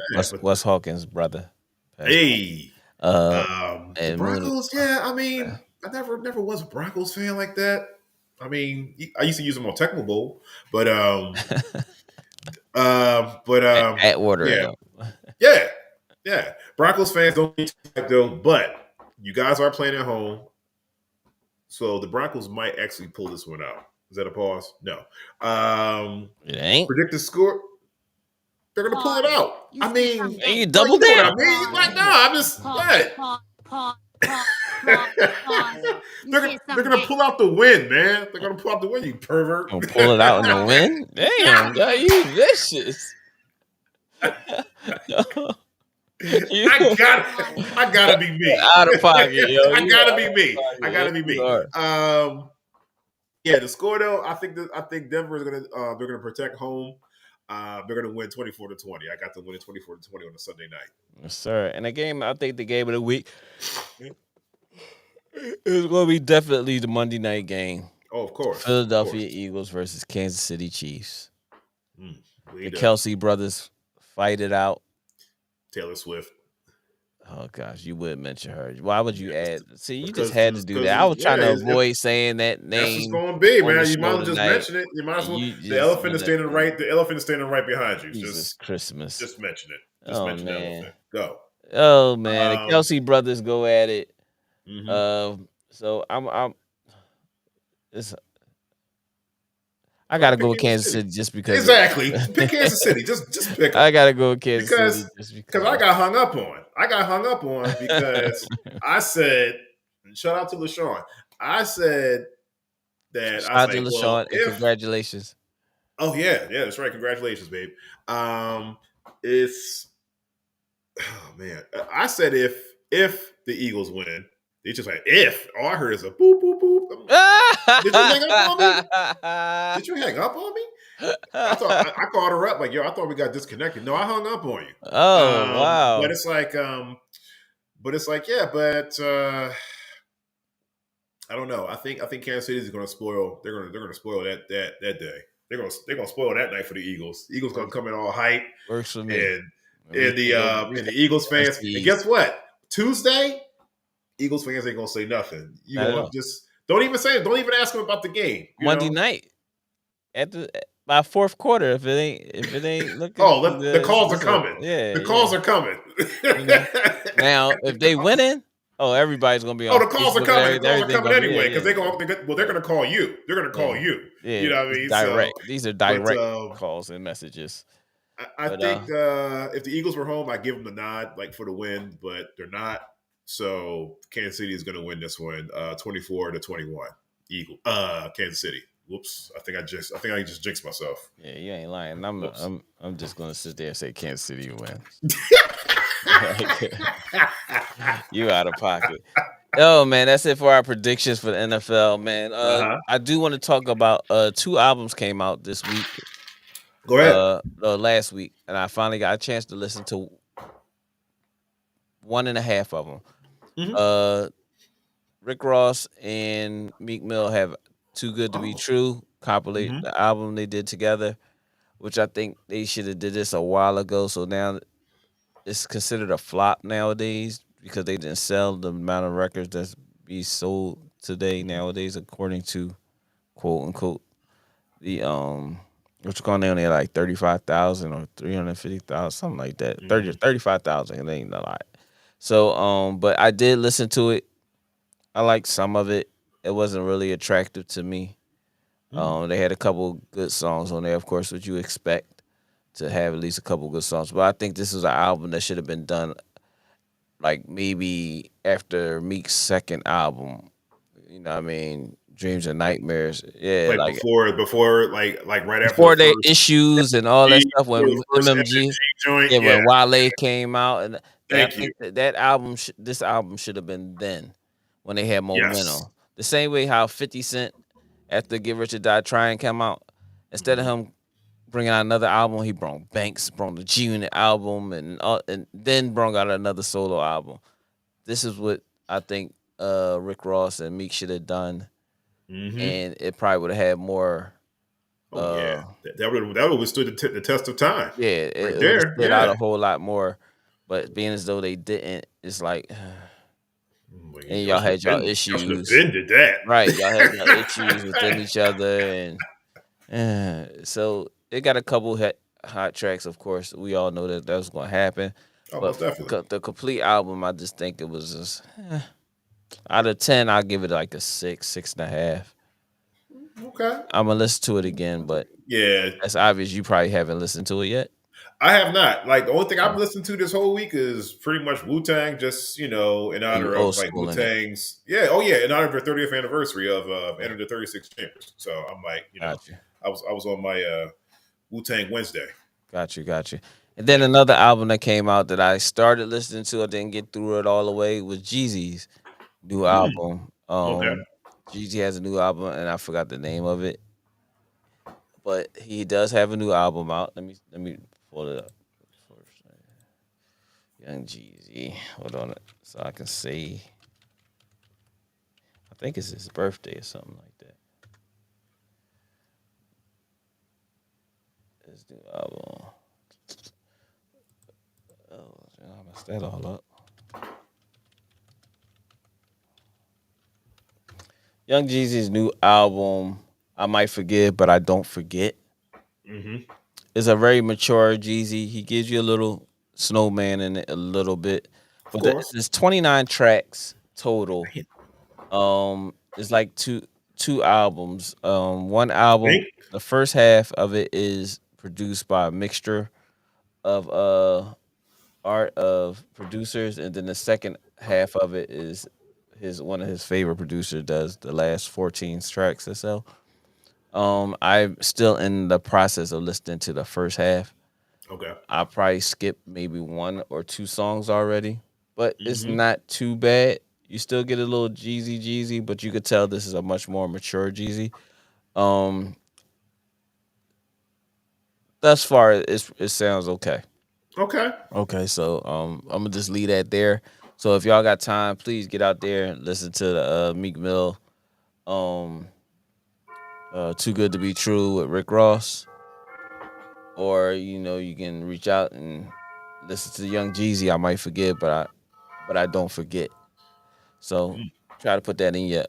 Hawkins' brother. Hey, and Broncos. Mooney. Yeah, I mean, I never was a Broncos fan like that. I mean, I used to use them on Tecmo Bowl, but Atwater. Yeah. Broncos fans don't need to though, but you guys are playing at home, so the Broncos might actually pull this one out. Is that a pause? No. It ain't. Predict the score. They're gonna pull it out. I mean, you double down. I mean, like, no, I'm just what? They're gonna pull out the win, man. They're gonna pull out the win, you pervert. Gonna pull it out in the win? Damn, you vicious. I gotta be me. Out of pocket, yo. I gotta be me. Yeah, the score though, I think Denver is gonna they're gonna protect home. They're gonna win 24-20. I got them winning 24-20 on a Sunday night. Yes, sir. And the game, I think the game of the week is gonna be definitely the Monday night game. Oh, of course. Philadelphia Eagles versus Kansas City Chiefs. The Kelsey brothers fight it out. Taylor Swift. Oh gosh, you would mention her. Why would you add? See, you just had to do that. I was trying to avoid saying that name. That's what's going to be, man. You might as well just mention it. You might as well. The elephant is standing right. The elephant is standing right behind you. Jesus Christmas. Just mention it. Just mention the elephant. Go. Oh man, the Kelsey brothers go at it. So I gotta go with Kansas City just because. Exactly. Pick Kansas City. Just pick them. I gotta go with Kansas City just because I got hung up on because I said, shout out to LaShawn. I said that shout out to LaShawn and congratulations. Oh yeah, that's right. Congratulations, babe. It's man. I said if the Eagles win. It's just like if. All I heard is a boop boop boop. Did you hang up on me? Did you hang up on me? I thought I called her up like, yo, I thought we got disconnected. No, I hung up on you. Oh wow. But it's like, I don't know. I think Kansas City is going to spoil. They're going to spoil that day. They're going to spoil that night for the Eagles. The Eagles going to come in all hype. Works for me. And the Eagles fans. And guess what? Tuesday. Eagles fans ain't gonna say nothing. You know, just don't even say it. Don't even ask them about the game. Monday night by fourth quarter. If it ain't looking. The calls are coming. Yeah, the calls are coming. Now, if they winning, Oh, everybody's gonna be Oh, on the calls are Facebook. coming. The calls are Everything coming gonna be, anyway because yeah. they're going to call you. They're going to call you. Yeah, You know what I it's mean? direct. So, These are but direct calls and messages. I think if the Eagles were home, I'd give them the nod, like for the win, but they're not. So Kansas City is going to win this one, 24-21. Kansas City. Whoops! I think I just jinxed myself. Yeah, you ain't lying. I'm just gonna sit there and say Kansas City wins. You out of pocket. Oh man, that's it for our predictions for the NFL, man. I do want to talk about 2 albums came out this week. Go ahead. Last week, and I finally got a chance to listen to 1.5 of them. Mm-hmm. Rick Ross and Meek Mill have Too Good to Be True compilate the album they did together, which I think they should have did this a while ago. So now it's considered a flop nowadays because they didn't sell the amount of records that's be sold today nowadays, according to quote unquote the what's going on there, like 35,000 or 350,000, something like that. 35,000. It ain't a lot. So but I did listen to it. I liked some of it. It wasn't really attractive to me. They had a couple good songs on there, of course, what you expect to have at least a couple good songs. But I think this is an album that should have been done like maybe after Meek's second album. You know what I mean? Dreams and Nightmares. Yeah, like before right after before the their first issues and all that stuff when MMG joint. Yeah, when Wale came out, and I Thank think you. that album, this album should have been then when they had momentum. Yes. The same way how 50 Cent after Get Rich or Die Trying came out, instead of him bringing out another album, he brought Banks, brought the G Unit album, and then brought out another solo album. This is what I think Rick Ross and Meek should have done, and it probably would have had more. Yeah, that would have withstood the test of time. Yeah, it would have stood out a whole lot more. But being as though they didn't, it's like, and y'all had y'all issues. Did that Right? Y'all had y'all issues within each other, and so it got a couple hot tracks. Of course, we all know that was going to happen. Oh, but definitely. The complete album, I just think it was just out of 10, I'll give it like a 6.5. Okay. I'm gonna listen to it again, but yeah, that's obvious. You probably haven't listened to it yet. I have not. Like the only thing I've listened to this whole week is pretty much Wu-Tang, just in honor of like Wu-Tang's. In honor of their 30th anniversary of Enter the 36 Chambers. So I'm like, I was on my Wu-Tang Wednesday. Got you. And then another album that came out that I started listening to, I didn't get through it all the way, was Jeezy's new album. Jeezy has a new album, and I forgot the name of it, but he does have a new album out. Let me pull it up. Young Jeezy, hold on, so I can see. I think it's his birthday or something like that. His new album. Oh, I messed that all up. Young Jeezy's new album, I Might Forgive, but I Don't Forget. It's a very mature Jeezy. He gives you a little Snowman in it a little bit. But there's 29 tracks total. It's like two albums. One album, the first half of it is produced by a mixture of art of producers, and then the second half of it is one of his favorite producers does the last 14 tracks or so. I'm still in the process of listening to the first half. Okay. I probably skipped maybe 1 or 2 songs already, but it's not too bad. You still get a little Jeezy, but you could tell this is a much more mature Jeezy. Thus far, it sounds okay. Okay, so I'm gonna just leave that there. So if y'all got time, please get out there and listen to the Meek Mill, Too Good to Be True with Rick Ross, or you can reach out and listen to Young Jeezy. I Might Forget, but I don't forget. So try to put that in your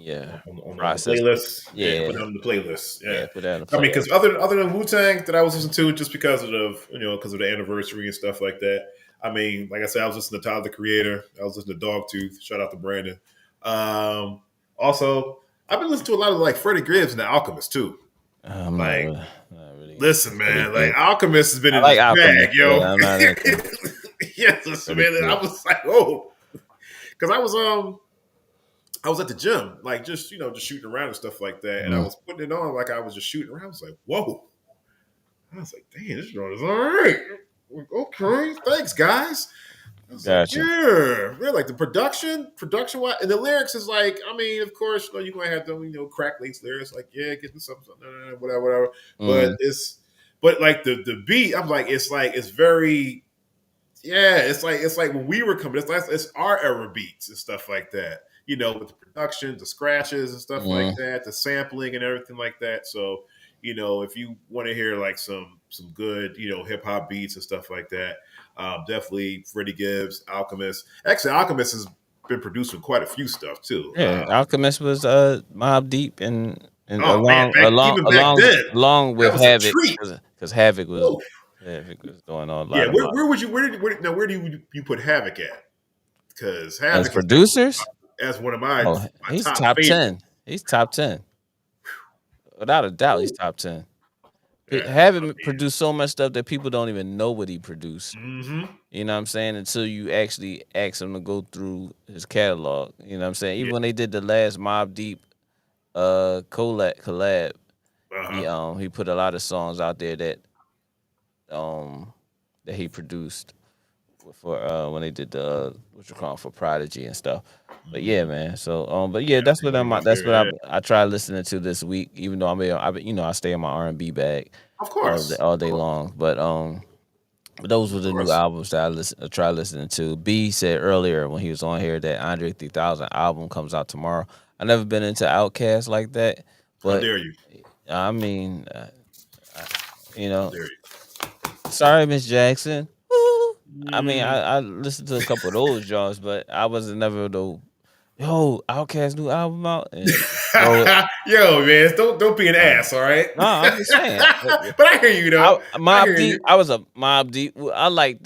on the process. playlist. Yeah. Put it on the playlist. Yeah, put that on the playlist. I mean, because other than Wu-Tang that I was listening to just because of because of the anniversary and stuff like that. I mean, like I said, I was listening to Tyler the Creator. I was listening to Dogtooth. Shout out to Brandon. Also, I've been listening to a lot of like Freddie Gibbs and the Alchemist too. I'm not really. Listen, man, like Alchemist has been in like his Alchemist, bag, yo. Yeah, I'm not yes, listen, man. I was like, oh, because I was at the gym, like just shooting around and stuff like that, and I was putting it on like I was just shooting around. I was like, whoa. I was like, damn, this joint is all right. Okay, thanks, guys. I was Gotcha. like, yeah, like the production wise, and the lyrics is like, I mean, of course, you're gonna have them, crack links lyrics, like, yeah, getting something, whatever. But like the beat, I'm like, it's very, it's like when we were coming, it's our era beats and stuff like that, with the production, the scratches and stuff like that, the sampling and everything like that. So, if you want to hear like some good, hip hop beats and stuff like that, definitely Freddie Gibbs, Alchemist. Actually, Alchemist has been producing quite a few stuff too. Yeah, Alchemist was Mobb Deep and back along with Havoc, because Havoc was going on a lot. Yeah, where do you put Havoc at? Because Havoc as producers, as one of my he's top 10. He's top 10. Without a doubt, he's top 10. Havoc produced so much stuff that people don't even know what he produced. Mm-hmm. You know what I'm saying? Until you actually ask him to go through his catalog. You know what I'm saying? Even when they did the last Mobb Deep collab, he put a lot of songs out there that he produced for when they did the for Prodigy and stuff. But yeah, man. So but yeah, that's what I try listening to this week. Even though I stay in my R&B bag, of course, all day long. But those were the new albums that I try listening to. B said earlier when he was on here that Andre 3000 album comes out tomorrow. I never been into Outkast like that. But, how dare you? I mean, how dare you? Sorry, Miss Jackson. I mean, I listened to a couple of those jobs, but I wasn't never Outkast new album out. And, yo, man, don't be an ass, all right? No, I'm just saying. But I hear you though. Mobb Deep. I was a Mobb Deep. I like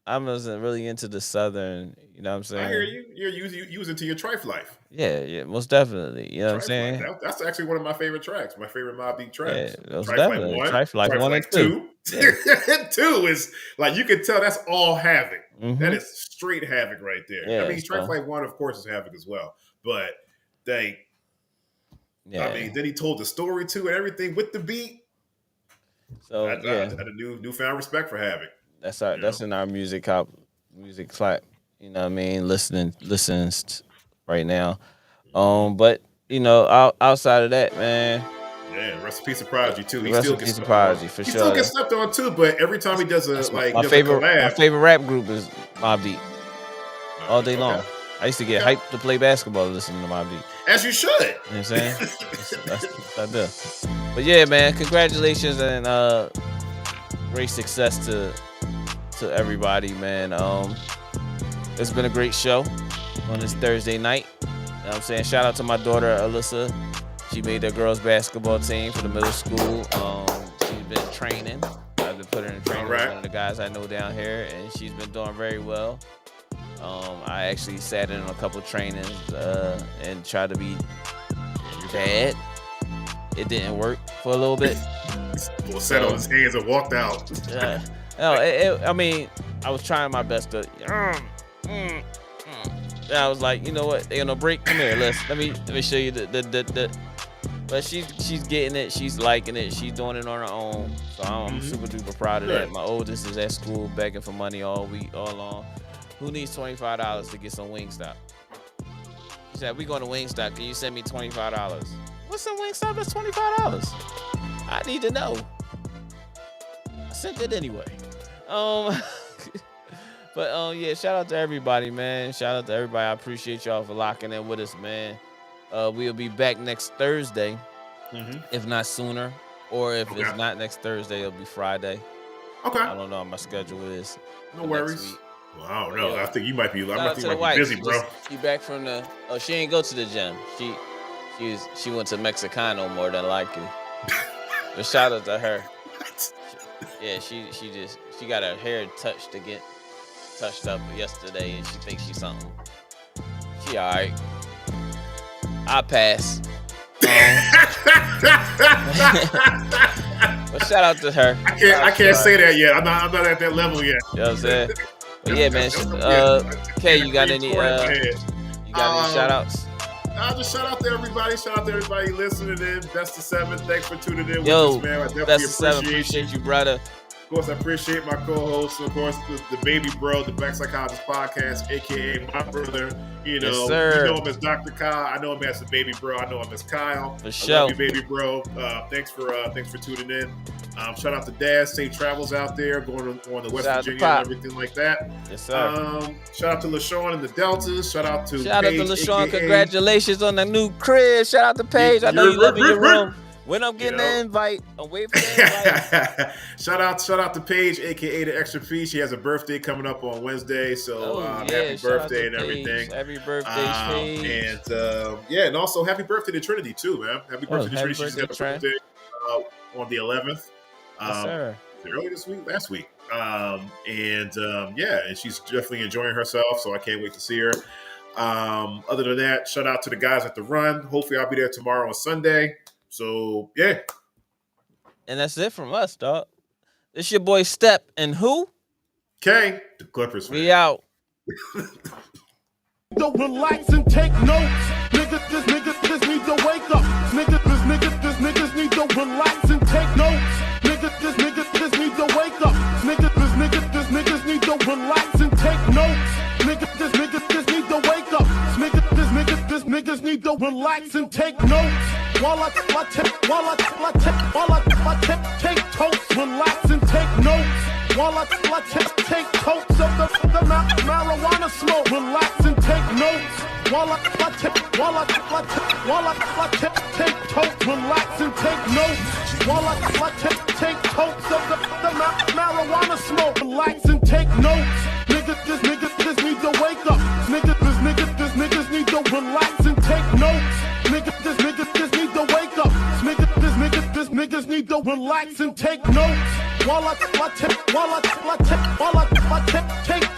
I wasn't really into the Southern. You know what I'm saying? I hear you. You was into your Trife life. Yeah, most definitely. You know what I'm saying? That's actually one of my favorite tracks. My favorite Mobb Deep tracks. Yeah, most definitely. Trife Life 1 and 2. Yeah. 2 is like you can tell that's all Havoc. Mm-hmm. That is straight Havoc right there. Yeah, I mean, Trife Life 1, of course, is Havoc as well. But I mean, then he told the story too and everything with the beat. So I had a newfound respect for Havoc. That's in our music clap. You know what I mean? Listens right now. But outside of that, man. Yeah, rest in peace of Prodigy too. He still gets Prodigy for sure. He still gets slept on too, but every time he does my favorite rap group is Mobb Deep. All day long. I used to get hyped to play basketball listening to Mobb Deep. As you should. You know what I'm saying? that's what I do. But yeah, man, congratulations and great success to everybody, man. It's been a great show on this Thursday night. You know what I'm saying? Shout out to my daughter, Alyssa. She made the girls basketball team for the middle school. She's been training. I've been putting her in training with one of the guys I know down here, and she's been doing very well. I actually sat in on a couple of trainings and tried to be bad. It didn't work for a little bit. Well, sat on his hands and walked out. I mean, I was trying my best to. And I was like, you know what? They gonna break. Come here, let me show you the. But she's getting it. She's liking it. She's doing it on her own. So I'm super duper proud of that. My oldest is at school begging for money all week, all long. Who needs $25 to get some Wingstop? She said, we going to Wingstop. Can you send me $25? What's some Wingstop? That's $25. I need to know. I sent it anyway. But yeah, shout out to everybody, man. Shout out to everybody. I appreciate y'all for locking in with us, man. We'll be back next Thursday, if not sooner. Or if it's not next Thursday, it'll be Friday. Okay. I don't know how my schedule is. No worries. Well, I don't know. I think you might be. Shout out to the be wife. busy, bro. She back from the. Oh, she ain't go to the gym. She went to Mexicano more than likely. But shout out to her. Yeah, she got her hair touched up yesterday, and she thinks she's something. She all right. I pass. But shout out to her. I can't say that yet. I'm not at that level yet. You know what I'm saying? But yeah, man. Kay, you got any shout outs? Just shout out to everybody. Shout out to everybody listening in. Best of 7. Thanks for tuning in with Yo, us, man. I definitely Best of 7. Appreciate you, brother. Of course, I appreciate my co-host, of course, the baby bro, the Black Psychologist Podcast, aka my brother. You know, yes, sir. You know him as Dr. Kyle. I know him as the baby bro. I know him as Kyle. For sure. I love you, baby bro. Thanks for tuning in. Shout out to Dad. Safe travels out there, going on to West Virginia and everything like that. Yes, sir. Shout out to LaShawn and the Deltas. Shout out to Paige, LaShawn. AKA. Congratulations on the new crib. Shout out to Paige. I know you love your room. When I'm getting the invite, I'm waiting for the invite. shout out to Paige, aka the Extra P. She has a birthday coming up on Wednesday, so happy birthday and everything. Happy birthday, Paige. And also happy birthday to Trinity too, man. Happy birthday to Trinity. She's got a birthday on the 11th. Yes, sir. Early last week. And she's definitely enjoying herself, so I can't wait to see her. Other than that, shout out to the guys at the Run. Hopefully I'll be there tomorrow on Sunday. So, yeah. And that's it from us, dog. This your boy Step and who? K, the Clippers. We out. Don't relax and take notes. Niggas need to wake up. Niggas need to relax and take notes. Niggas need to wake up. Niggas need to relax and take notes. Niggas need to wake up. Niggas need to relax and take notes. While I take totes, relax and take notes. While I take totes of the marijuana smoke, relax and take notes. While I take totes, relax and take notes. While I take totes of the marijuana smoke, relax and take notes. Niggas need to wake up. Niggas need to relax and take notes. Niggas need to wake up. Niggas need to relax and take notes. While I take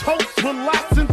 totes, relax and take